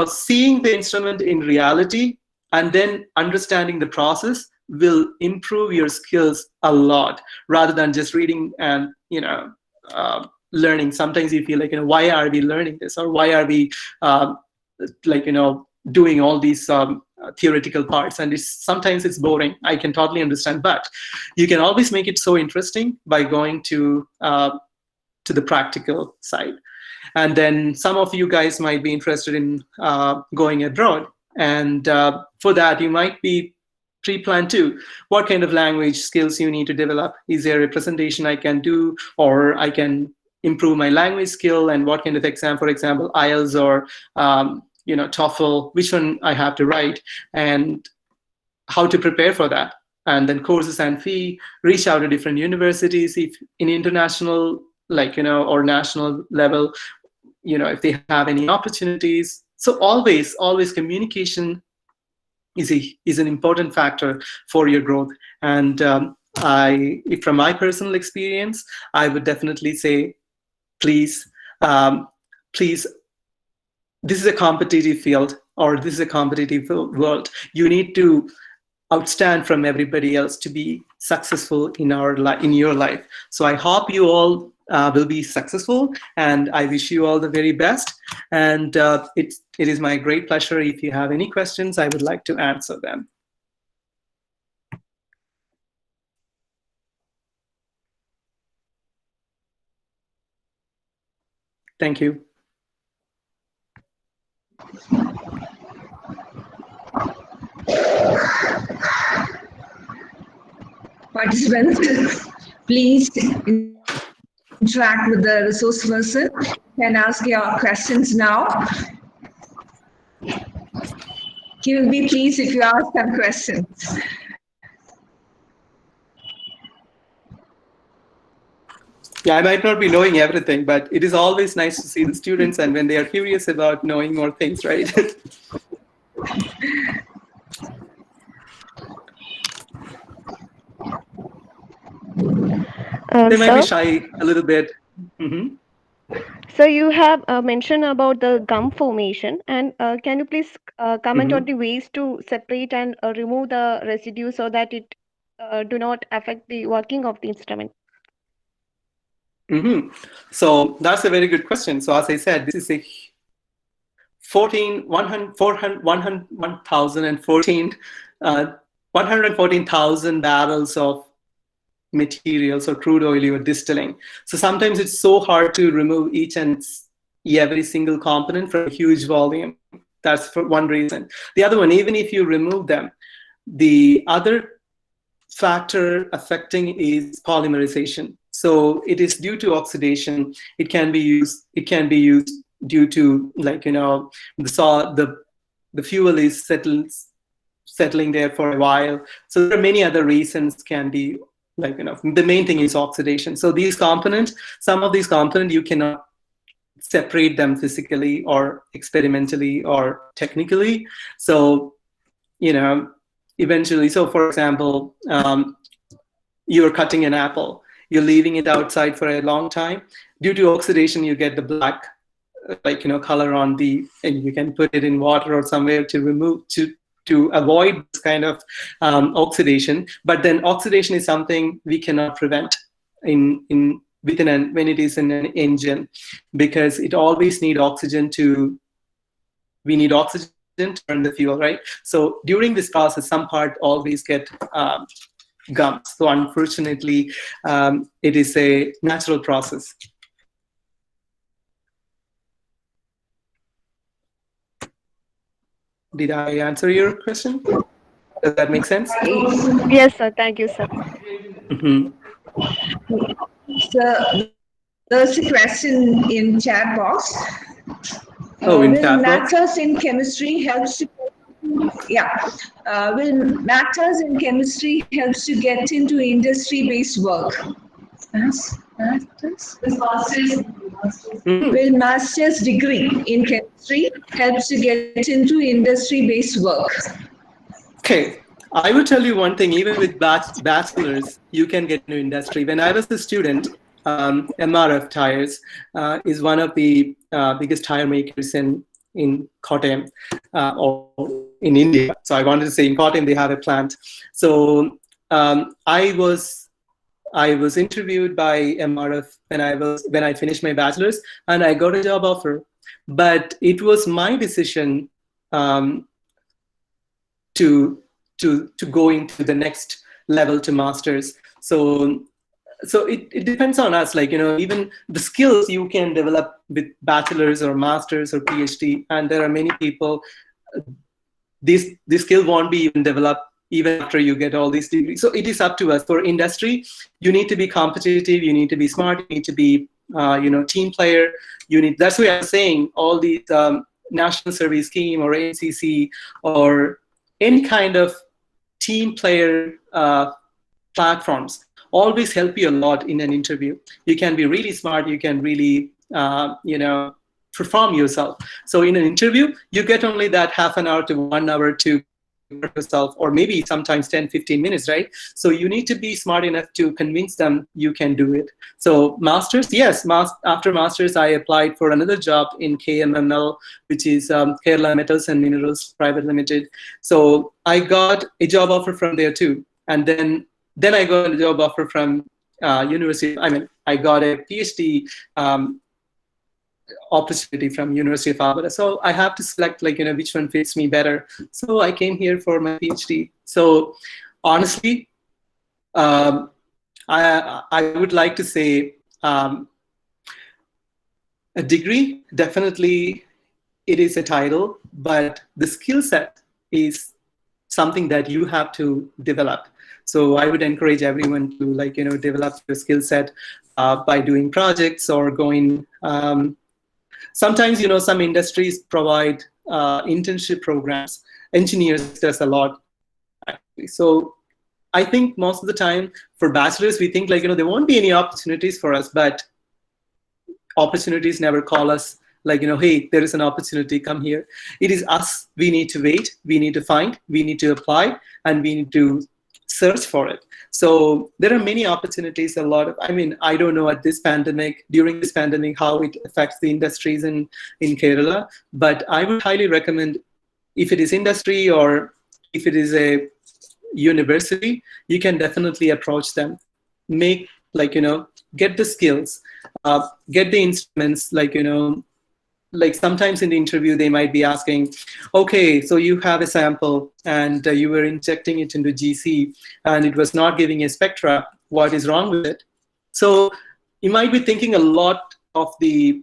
seeing the instrument in reality and then understanding the process will improve your skills a lot, rather than just reading and learning. Sometimes you feel like, why are we learning this, or why are we doing all these theoretical parts, and sometimes it's boring. I can totally understand, but you can always make it so interesting by going to the practical side. And then some of you guys might be interested in going abroad, and for that you might be pre-plan too. What kind of language skills you need to develop? Is there a presentation I can do, or I can improve my language skill? And what kind of exam, for example, IELTS or TOEFL, which one I have to write, and how to prepare for that? And then courses and fee. Reach out to different universities if in international, or national level, if they have any opportunities. So always communication is an important factor for your growth. And from my personal experience, I would definitely say, please, this is a competitive field, or this is a competitive world. You need to outstand from everybody else to be successful in your life. So I hope you all will be successful, and I wish you all the very best. And it is my great pleasure. If you have any questions, I would like to answer them. Thank you. Participants, please interact with the resource person. You can ask your questions now. He will be pleased if you ask some questions. Yeah, I might not be knowing everything, but it is always nice to see the students, and when they are curious about knowing more things, right? They might be shy a little bit. Mm-hmm. So you have mentioned about the gum formation, and can you please comment on the ways to separate and remove the residue so that it do not affect the working of the instrument? So that's a very good question. So as I said, this is a 114,000 barrels of materials or crude oil you are distilling. So sometimes it's so hard to remove each and every single component from a huge volume. That's for one reason. The other one, even if you remove them, the other factor affecting is polymerization. So it is due to oxidation. It can be used due to the fuel is settling there for a while. So there are many other reasons. Can be the main thing is oxidation. So these components, some of these components, you cannot separate them physically or experimentally or technically. So, eventually, so for example, you're cutting an apple, you're leaving it outside for a long time. Due to oxidation, you get the black, color on and you can put it in water or somewhere to avoid this kind of oxidation. But then oxidation is something we cannot prevent when it is in an engine, because it always needs oxygen we need oxygen to burn the fuel, right? So during this process, some part always get gums. So unfortunately, it is a natural process. Did I answer your question? Does that make sense? Yes, sir. Thank you, sir. So there's a question in chat box. In chat box? Matters in chemistry helps to will matters in chemistry helps to get into industry-based work? Will master's degree in chemistry helps to get into industry-based work? Okay, I will tell you one thing. Even with bachelors, you can get into industry. When I was a student, MRF Tires is one of the biggest tire makers in Kottayam or in India. So I wanted to say in Kottayam they have a plant. So I was interviewed by MRF when I finished my bachelor's, and I got a job offer. But it was my decision to go into the next level to masters. So it depends on us. Even the skills you can develop with bachelor's or master's or PhD, and there are many people, this skill won't be even developed even after you get all these degrees. So it is up to us. For industry, you need to be competitive, you need to be smart, you need to be team player. That's why I'm saying all these national service scheme or NCC or any kind of team player platforms always help you a lot in an interview. You can be really smart, you can really perform yourself. So in an interview, you get only that half an hour to 1 hour to yourself, or maybe sometimes 10-15 minutes, right? So you need to be smart enough to convince them you can do it. So masters, yes, after masters I applied for another job in KMML, which is Kerala Metals and Minerals Private Limited. So I got a job offer from there too, and then I got a job offer from university. I got a PhD opportunity from University of Alberta. So I have to select which one fits me better. So I came here for my PhD. So honestly, I would like to say a degree, definitely it is a title, but the skill set is something that you have to develop. So I would encourage everyone to develop your skill set by doing projects or going. Sometimes, some industries provide internship programs. Engineers does a lot, actually. So I think most of the time for bachelors, we think there won't be any opportunities for us, but opportunities never call us hey, there is an opportunity, come here. It is us. We need to wait. We need to find. We need to apply, and we need to search for it. So there are many opportunities. I don't know during this pandemic, how it affects the industries in Kerala, but I would highly recommend, if it is industry or if it is a university, you can definitely approach them. Get the skills, get the instruments, sometimes in the interview, they might be asking, okay, so you have a sample and you were injecting it into GC and it was not giving a spectra. What is wrong with it? So you might be thinking a lot of the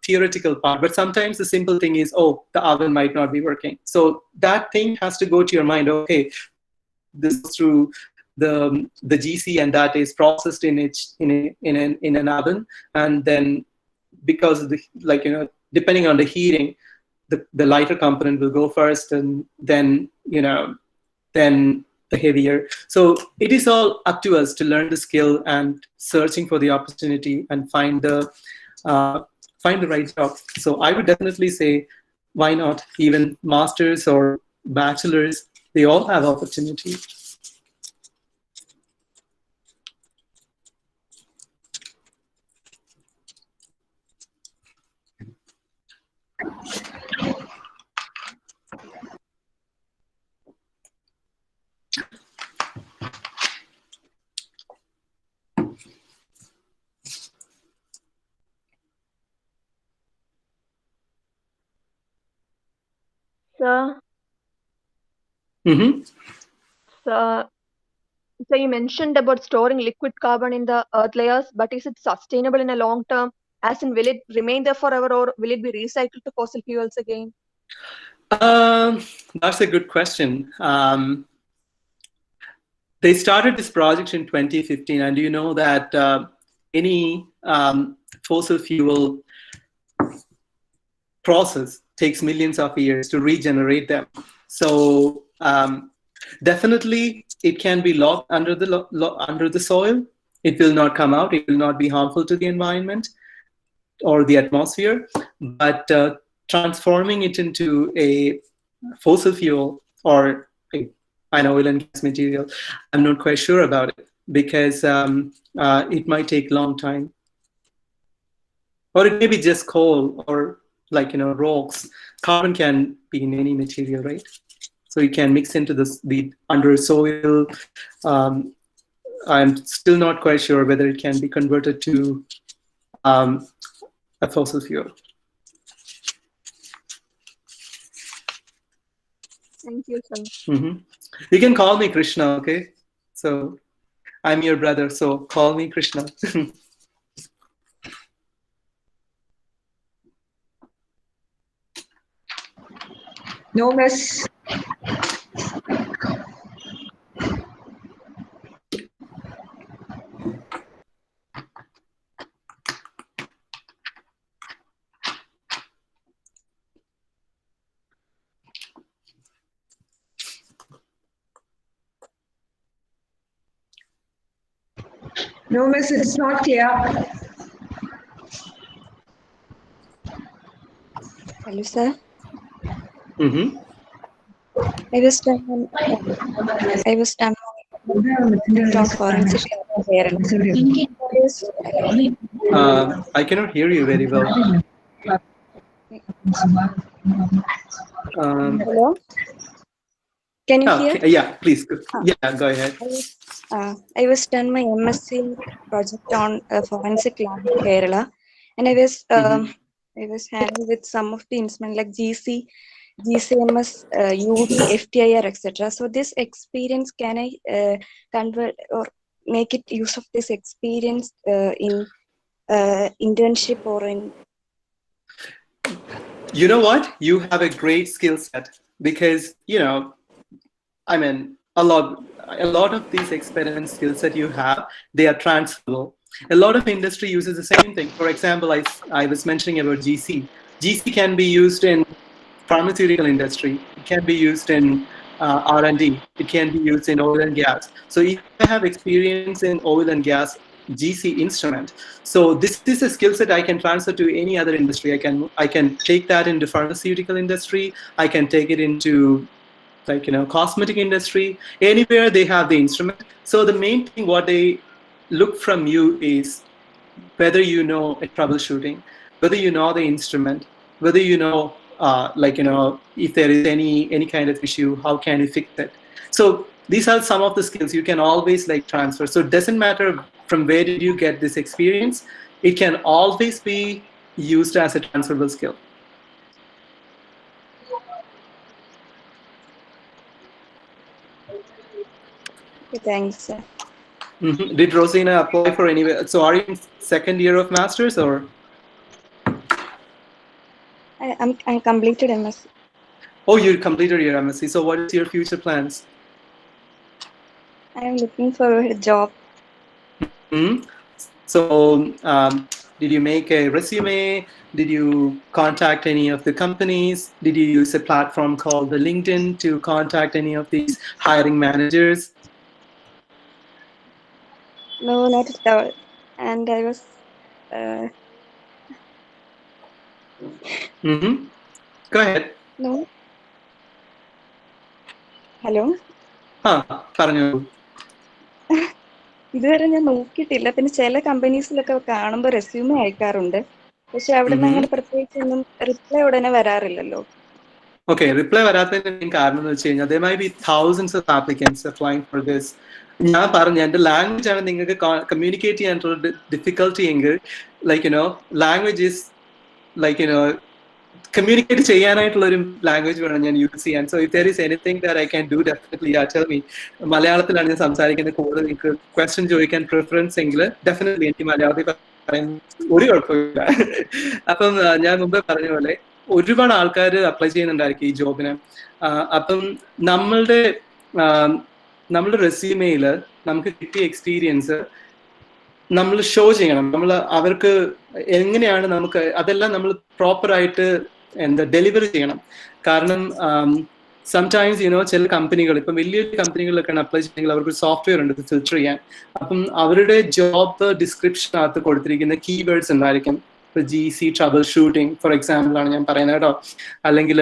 theoretical part, but sometimes the simple thing is, oh, the oven might not be working. So that thing has to go to your mind. Okay, this is through the GC and that is processed in an oven, and then because of the depending on the heating, the lighter component will go first, and then the heavier. So it is all up to us to learn the skill and searching for the opportunity and find the right job. So I would definitely say, why not? Even masters or bachelors, they all have opportunity. So, Mm-hmm. so you mentioned about storing liquid carbon in the earth layers, but is it sustainable in a long term? As in, will it remain there forever, or will it be recycled to fossil fuels again? That's a good question. They started this project in 2015, and you know that any fossil fuel process takes millions of years to regenerate them. So definitely, it can be locked under the soil. It will not come out. It will not be harmful to the environment or the atmosphere. But transforming it into a fossil fuel or an oil and gas material, I'm not quite sure about it, because it might take a long time. Or it may be just coal or rocks. Carbon can be in any material, right? So it can mix into the under soil. I'm still not quite sure whether it can be converted to a fossil fuel. Thank you, sir. Mm-hmm. You can call me Krishna, okay? So I'm your brother, so call me Krishna. No, miss. No, miss, it's not clear. Hello, sir. Mm-hmm. I was done on forensic Kerala. I cannot hear you very well. Hello. Can you hear? Yeah, please. Yeah, go ahead. I was done my MSc project on forensic lab in Kerala, and I was handled with some of the instruments like GCMS, UV, FTIR, etc. So this experience, can I convert or make it use of this experience in internship or in? You know what? You have a great skill set because, I mean, a lot of these experiment skills that you have, they are transferable. A lot of industry uses the same thing. For example, I was mentioning about GC. GC can be used in pharmaceutical industry. It can be used in R&D. It can be used in oil and gas. So if I have experience in oil and gas, GC instrument. So this is a skill set I can transfer to any other industry. I can take that into pharmaceutical industry. I can take it into cosmetic industry. Anywhere they have the instrument. So the main thing what they look from you is whether you know a troubleshooting, whether you know the instrument, whether you know if there is any kind of issue, how can you fix it. So these are some of the skills you can always transfer. So it doesn't matter from where did you get this experience, it can always be used as a transferable skill. Okay, thanks, sir. Mm-hmm. Did Rosina apply for anywhere? So are you in second year of masters or? I'm completed MSc. Oh, you completed your MSc. So what is your future plans? I am looking for a job. Mm-hmm. So did you make a resume? Did you contact any of the companies? Did you use a platform called the LinkedIn to contact any of these hiring managers? No, not at all. And I was. Mm-hmm. Go ahead. No. Hello. പറഞ്ഞോളൂ. ഇതുവരെ ഞാൻ നോക്കിയിട്ടില്ല. പിന്നെ ചില കമ്പനീസിലൊക്കെ കാണുമ്പോൾ resume അയക്കാറുണ്ട്. പക്ഷെ അവിടെ നിന്ന് അങ്ങനെ പ്രത്യേകിച്ച് ഒന്നും റിപ്ലൈ ഉടനെ വരാറില്ലല്ലോ. Okay, reply വരാത്തതിന്റെ മെയിൻ കാരണം എന്ന് വെച്ച് കഴിഞ്ഞാൽ there might be thousands of applicants applying for this. ഞാൻ പറഞ്ഞു എൻ്റെ ലാംഗ്വേജ് ആണ് നിങ്ങൾക്ക് കമ്മ്യൂണിക്കേറ്റ് ചെയ്യാനുള്ള ഡിഫിക്കൽട്ടി എങ്കിൽ ലാംഗ്വേജ് ഇസ് കമ്മ്യൂണിക്കേറ്റ് ചെയ്യാനായിട്ടുള്ള ഒരു ലാംഗ്വേജ് വേണം ഞാൻ യൂസ് ചെയ്യാൻ. So if there is anything that I can do definitely tell me. മലയാളത്തിലാണ് ഞാൻ സംസാരിക്കുന്നത്, കൂടുതൽ നിങ്ങൾക്ക് ക്വസ്റ്റ്യൻ ചോദിക്കാൻ പ്രിഫറൻസ് എങ്കിൽ ഡെഫിനറ്റ്ലി എനിക്ക് മലയാളത്തിൽ പറയുന്നത് ഒരു കുഴപ്പമില്ല. അപ്പം ഞാൻ മുമ്പേ പറഞ്ഞ പോലെ ഒരുപാട് ആൾക്കാർ അപ്ലൈ ചെയ്യുന്നുണ്ടായിരിക്കും ഈ ജോബിന്. അപ്പം നമ്മളുടെ റെസ്യൂമെയിൽ നമുക്ക് കിട്ടിയ എക്സ്പീരിയൻസ് നമ്മൾ ഷോ ചെയ്യണം. നമ്മൾ അവർക്ക് എങ്ങനെയാണ് നമുക്ക് അതെല്ലാം നമ്മൾ പ്രോപ്പറായിട്ട് ഡെലിവറി ചെയ്യണം. കാരണം സംടൈംസ് ചില കമ്പനികൾ, ഇപ്പം വലിയ കമ്പനികളിലൊക്കെയാണ് അപ്ലൈ ചെയ്യണമെങ്കിൽ അവർക്ക് സോഫ്റ്റ്വെയർ ഉണ്ട് ഫിൽറ്റർ ചെയ്യാൻ. അപ്പം അവരുടെ ജോബ് ഡിസ്ക്രിപ്ഷനകത്ത് കൊടുത്തിരിക്കുന്ന കീവേഡ്സ് ഉണ്ടായിരിക്കും. ഇപ്പൊ GC trouble shooting for example ആണ് ഞാൻ പറയുന്നത് കേട്ടോ. അല്ലെങ്കിൽ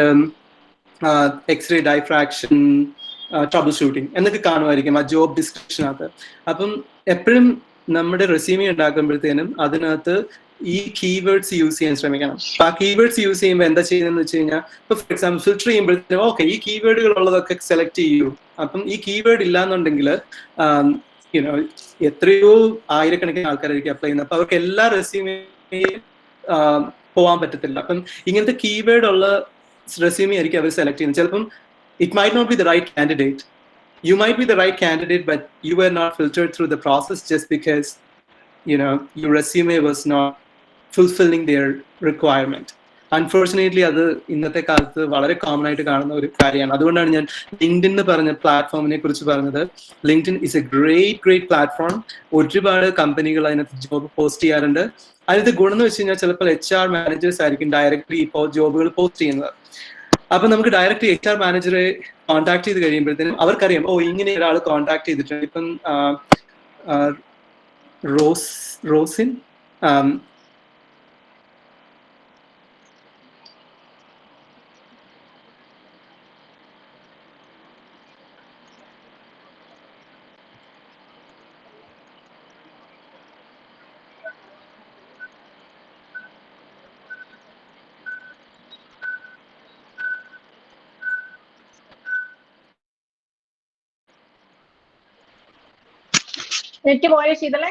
എക്സ്റേ ഡൈഫ്രാക്ഷൻ ട്രബിൾ ഷൂട്ടിംഗ് എന്നൊക്കെ കാണുമായിരിക്കും ആ ജോബ് ഡിസ്ക്രിപ്ഷനകത്ത്. അപ്പം എപ്പോഴും നമ്മുടെ റെസ്യൂമെ ഉണ്ടാക്കുമ്പോഴത്തേനും അതിനകത്ത് ഈ കീവേഡ്സ് യൂസ് ചെയ്യാൻ ശ്രമിക്കണം. അപ്പൊ ആ കീവേഡ്സ് യൂസ് ചെയ്യുമ്പോൾ എന്താ ചെയ്യുന്നതെന്ന് വെച്ച് കഴിഞ്ഞാൽ, ഇപ്പൊ ഫോർ എക്സാമ്പിൾ ഫിൽറ്റർ ചെയ്യുമ്പോഴത്തേനും ഓക്കെ ഈ കീവേഡുകൾ ഉള്ളതൊക്കെ സെലക്ട് ചെയ്യൂ. അപ്പം ഈ കീവേഡ് ഇല്ലാന്നുണ്ടെങ്കിൽ എത്രയോ ആയിരക്കണക്കിന് ആൾക്കാരായിരിക്കും അപ്ലൈ ചെയ്യുന്നത്. അപ്പൊ അവർക്ക് എല്ലാ റെസ്യൂമെയും പോകാൻ പറ്റത്തില്ല. അപ്പം ഇങ്ങനത്തെ കീവേഡ് ഉള്ള റെസ്യൂമെ ആയിരിക്കും അവർ സെലക്ട് ചെയ്യുന്നത്. ചിലപ്പം it might not be the right candidate. You might be the right candidate, but you were not filtered through the process just because your resume was not fulfilling their requirement. Unfortunately, അത് ഇന്നത്തെ കാലത്ത് വളരെ common ആയിട്ട് കാണുന്ന ഒരു കാര്യമാണ്. അതുകൊണ്ടാണ് ഞാൻ ലിങ്ക്ഡിൻ എന്ന് പറഞ്ഞ പ്ലാറ്റ്ഫോമിനെ കുറിച്ച് പറഞ്ഞത്. LinkedIn is A great platform. ഒരുപാട് കമ്പനികൾ അതിനകത്ത് ജോബ് പോസ്റ്റ് ചെയ്യാറുണ്ട്. അതിനകത്ത് ഗുണം എന്ന് വെച്ച് കഴിഞ്ഞാൽ ചിലപ്പോൾ HR മാനേജേഴ്സ് ആയിരിക്കും ഡയറക്ട്ലി ഇപ്പോൾ ജോബുകൾ പോസ്റ്റ് ചെയ്യുന്നത്. അപ്പൊ നമുക്ക് ഡയറക്റ്റ് HR മാനേജറെ കോൺടാക്ട് ചെയ്ത് കഴിയുമ്പോഴത്തേനും അവർക്കറിയാം, ഇങ്ങനെ ഒരാൾ കോൺടാക്ട് ചെയ്തിട്ടുണ്ട്. ഇപ്പം Rosin. നെറ്റ് പോയോ ശീതളെ?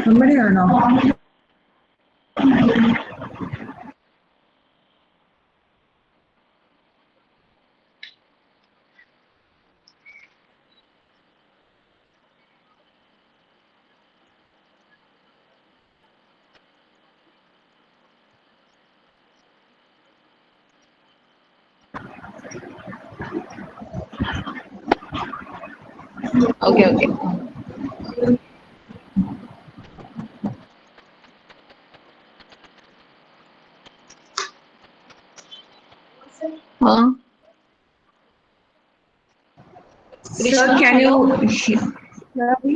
നമ്മുടെയാണോ? Okay, okay. Sir, can you hear me?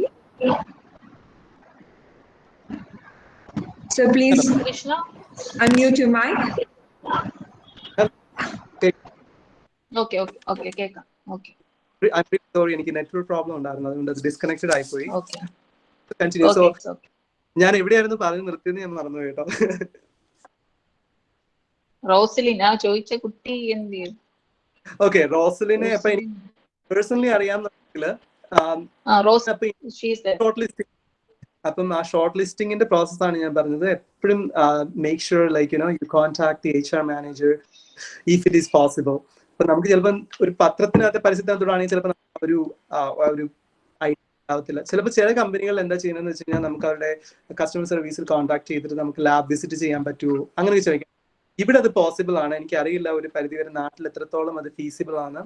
So please Krishna? unmute your mic. Okay, okay, okay, കേൾക്കാം. Okay. I'm really sorry, എനിക്ക് നെറ്റ്വർക്ക് പ്രോബ്ലം ഉണ്ടായിരുന്നു, അതുകൊണ്ട് അത് ഡിസ്കണക്റ്റഡ് ആയിപ്പോയി. Okay. Continue. So Okay, it's okay. ഞാൻ എവിടെയായിരുന്നു പറഞ്ഞു നിർത്തിയെന്ന് ഞാൻ മറന്നു കേട്ടോ. റോസലിൻ ആ ചോദിച്ച കുട്ടി എന്ത് ചെയ്തു? ഓക്കെ, റോസലിനെ അപ്പൊ എനിക്ക് പേഴ്സണലി അറിയാമെന്നുണ്ടെങ്കിൽ ഷോർട്ട് ലിസ്റ്റിംഗ്, അപ്പം ആ ഷോർട്ട് ലിസ്റ്റിംഗിന്റെ പ്രോസസ്സാണ് ഞാൻ പറഞ്ഞത്. എപ്പോഴും make sure like you contact the HR manager if it is possible. അപ്പൊ നമുക്ക് ചിലപ്പോൾ ഒരു പത്രത്തിനകത്ത് പരസ്യത്തിനകത്തോടാണെങ്കിൽ ചിലപ്പോൾ ഒരു ഐഡിയ ആവത്തില്ല. ചിലപ്പോൾ ചില കമ്പനികൾ എന്താ ചെയ്യുന്നതെന്ന് വെച്ച് കഴിഞ്ഞാൽ നമുക്ക് അവരുടെ കസ്റ്റമർ സർവീസിൽ കോൺടാക്ട് ചെയ്തിട്ട് നമുക്ക് ലാബ് വിസിറ്റ് ചെയ്യാൻ പറ്റുമോ അങ്ങനെ ചോദിക്കാം. ഇവിടെ അത് പോസിബിൾ ആണ്. എനിക്കറിയില്ല ഒരു പരിധിവരെ നാട്ടിൽ എത്രത്തോളം അത് ഫീസിബിൾ ആണ്.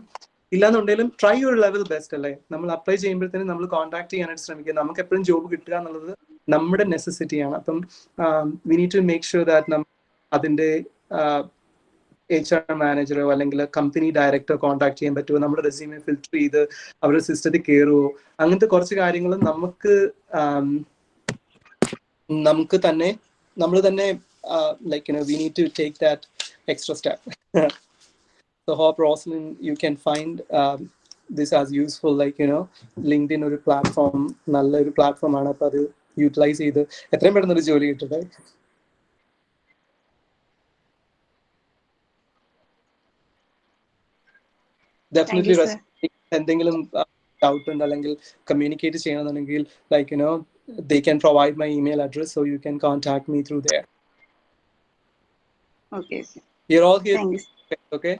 ഇല്ലാന്നുണ്ടെങ്കിലും ട്രൈ യുവർ ലെവൽ ബെസ്റ്റ് അല്ലേ. നമ്മൾ അപ്ലൈ ചെയ്യുമ്പോഴത്തേനും നമ്മൾ കോൺടാക്ട് ചെയ്യാനായിട്ട് ശ്രമിക്കുക. നമുക്ക് എപ്പോഴും ജോബ് കിട്ടുക എന്നുള്ളത് നമ്മുടെ നെസസിറ്റിയാണ്. അപ്പം we need to make sure that അതിന്റെ HR മാനേജറോ അല്ലെങ്കിൽ കമ്പനി ഡയറക്ടറോ കോൺടാക്ട് ചെയ്യാൻ പറ്റുമോ, നമ്മുടെ റെസ്യൂമെ ഫിൽറ്റർ ചെയ്ത് അവരുടെ സിസ്റ്റത്തിൽ കയറുമോ, അങ്ങനത്തെ കുറച്ച് കാര്യങ്ങൾ നമുക്ക് തന്നെ നമ്മൾ തന്നെ like we need to take that extra step. So hope Roslyn you can find this as useful, like LinkedIn ഒരു പ്ലാറ്റ്ഫോം, നല്ലൊരു പ്ലാറ്റ്ഫോം ആണ്. അപ്പൊ അത് യൂട്ടിലൈസ് ചെയ്ത് എത്രയും പെട്ടെന്ന് ഒരു ജോലി കിട്ടട്ടെ. ഡെഫിനറ്റ്ലി എന്തെങ്കിലും ഡൗട്ട് ഉണ്ട് അല്ലെങ്കിൽ കമ്മ്യൂണിക്കേറ്റ് ചെയ്യണമെന്നുണ്ടെങ്കിൽ like they can provide my email address, so you can contact me through there. Okay. You're all here. Thank you. Okay.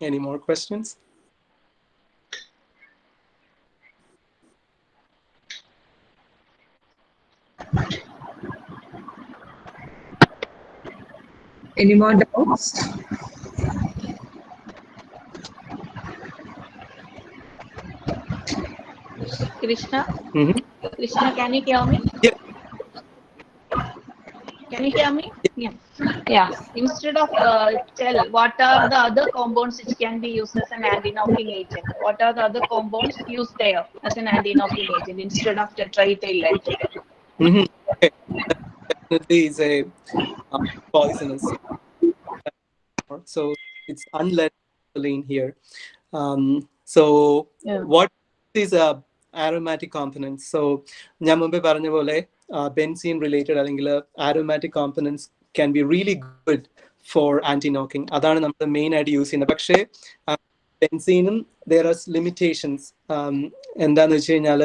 Any more questions? Any more doubts? Krishna? Mm-hmm. Krishna, can you hear me? Yeah. Can you hear me? Yeah. Yeah. Instead of tell what are the other compounds which can be used as an anti-knocking agent, what are the other compounds used there as an anti-knocking agent instead of tetraethyl? Mm-hmm. Okay. Definitely is a poisonous. So it's unleaded gasoline here. So what is aromatic components? So ഞാൻ മുമ്പേ പറഞ്ഞ പോലെ benzene related അല്ലെങ്കിൽ aromatic components can be really good for anti-knocking. അതാണ് നമ്മൾ main ആയിട്ട് use ചെയ്യുന്നത്. പക്ഷേ ബെൻസീനും there are limitations. എന്താന്ന് വെച്ച് കഴിഞ്ഞാൽ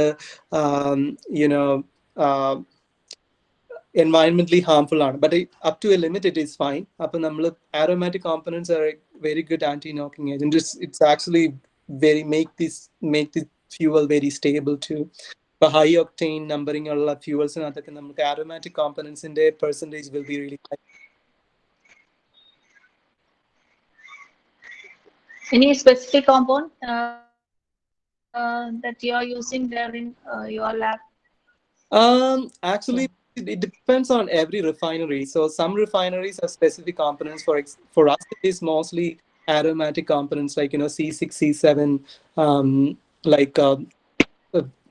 environmentally harmful ആണ്, but up to a limit it is fine. അപ്പോൾ നമ്മൾ aromatic components are very good anti-knocking agent. It's actually make the fuel very stable too. The high octane numbering of fuels and the aromatic components in their percentage will be really high. Any specific compound that you are using there in your lab? Actually, it depends on every refinery. So some refineries have specific components. For us, it is mostly aromatic components like C6, C7, like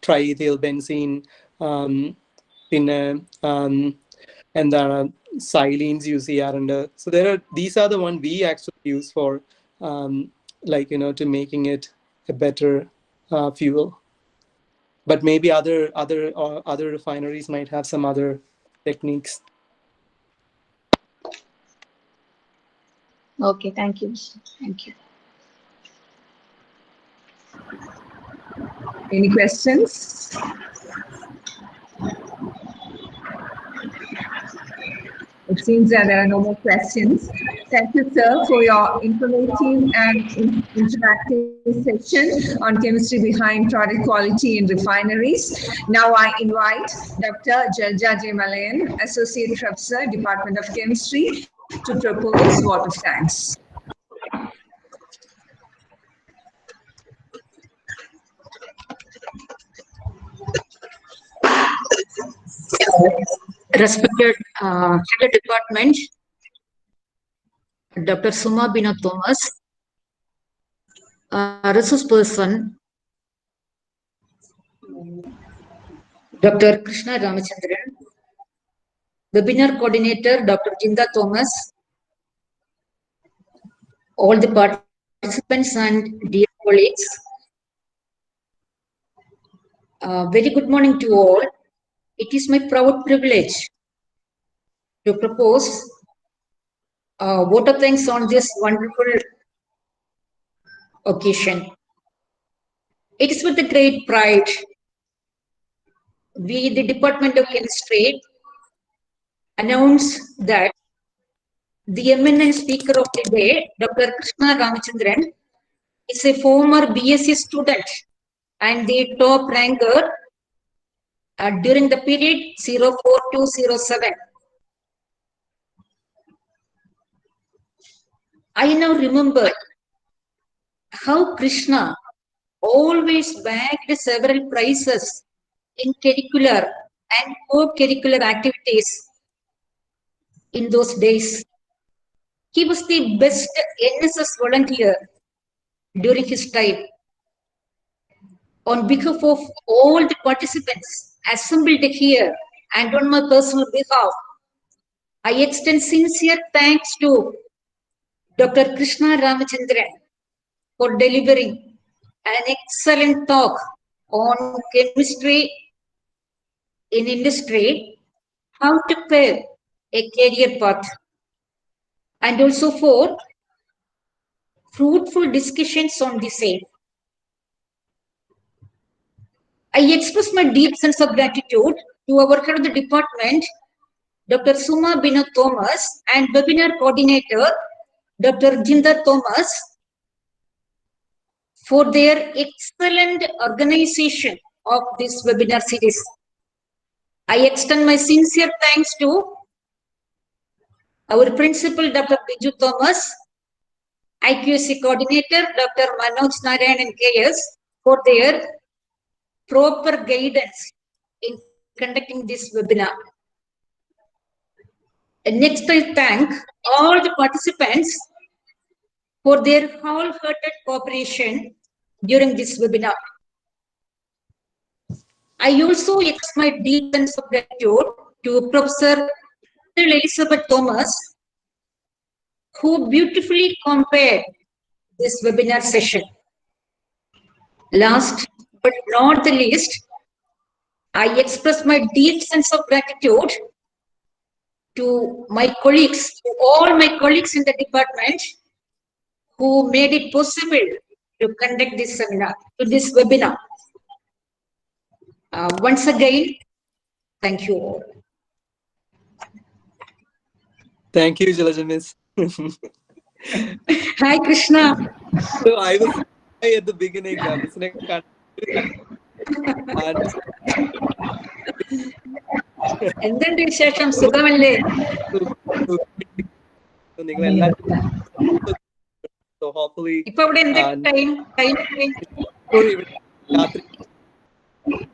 triethyl benzene, പിന്നെ and the silenes you see are under. So these are the ones we actually use for to making it a better fuel. But maybe other refineries might have some other techniques. Okay, thank you. Thank you. Any questions? It seems that there are no more questions. Thank you, sir, for your informative and interactive session on chemistry behind product quality in refineries. Now I invite Dr. Jalja J. Malayan, Associate Professor, Department of Chemistry, to propose vote of thanks. Respected Head Department, Dr. Suma Bino Thomas, resource person, Dr. Krishna Ramachandran, webinar coordinator, Dr. Jinda Thomas, all the participants and dear colleagues. Very good morning to all. It is my proud privilege to propose vote of thanks on this wonderful occasion. It is with a great pride we, the Department of Chemistry, announce that the eminent speaker of the day, Dr. Krishna Ramachandran, is a former BSc student and the top ranker during the period 04-07. I now remember how Krishna always bagged several prizes in curricular and co-curricular activities in those days. He was the best NSS volunteer during his time. On behalf of all the participants assembled here and on my personal behalf, I extend sincere thanks to Dr. Krishna Ramachandran for delivering an excellent talk on chemistry in industry, how to pave a career path, and also for fruitful discussions on the same. I express my deep sense of gratitude to our head of the department, Dr. Suma Bino Thomas, and webinar coordinator, Dr. Jinda Thomas, for their excellent organization of this webinar series. I extend my sincere thanks to our principal, Dr. Biju Thomas, IQC coordinator, Dr. Manoj Narayanan KS, for their proper guidance in conducting this webinar. And next, I thank all the participants for their wholehearted cooperation during this webinar. I also express my deep sense of gratitude to Professor Elizabeth Thomas, who beautifully compared this webinar session. Last but not the least, I express my deep sense of gratitude to my colleagues, to all my colleagues in the department who made it possible to conduct this seminar, to this webinar. Once again, thank you all. Thank you, Jalaja Miss. Hi, Krishna. So I was at the beginning, എന്തുണ്ട് വിശേഷം? സുഖമല്ലേ? So hopefully ഇപ്പൊ ഇവിടെ എന്ത് time?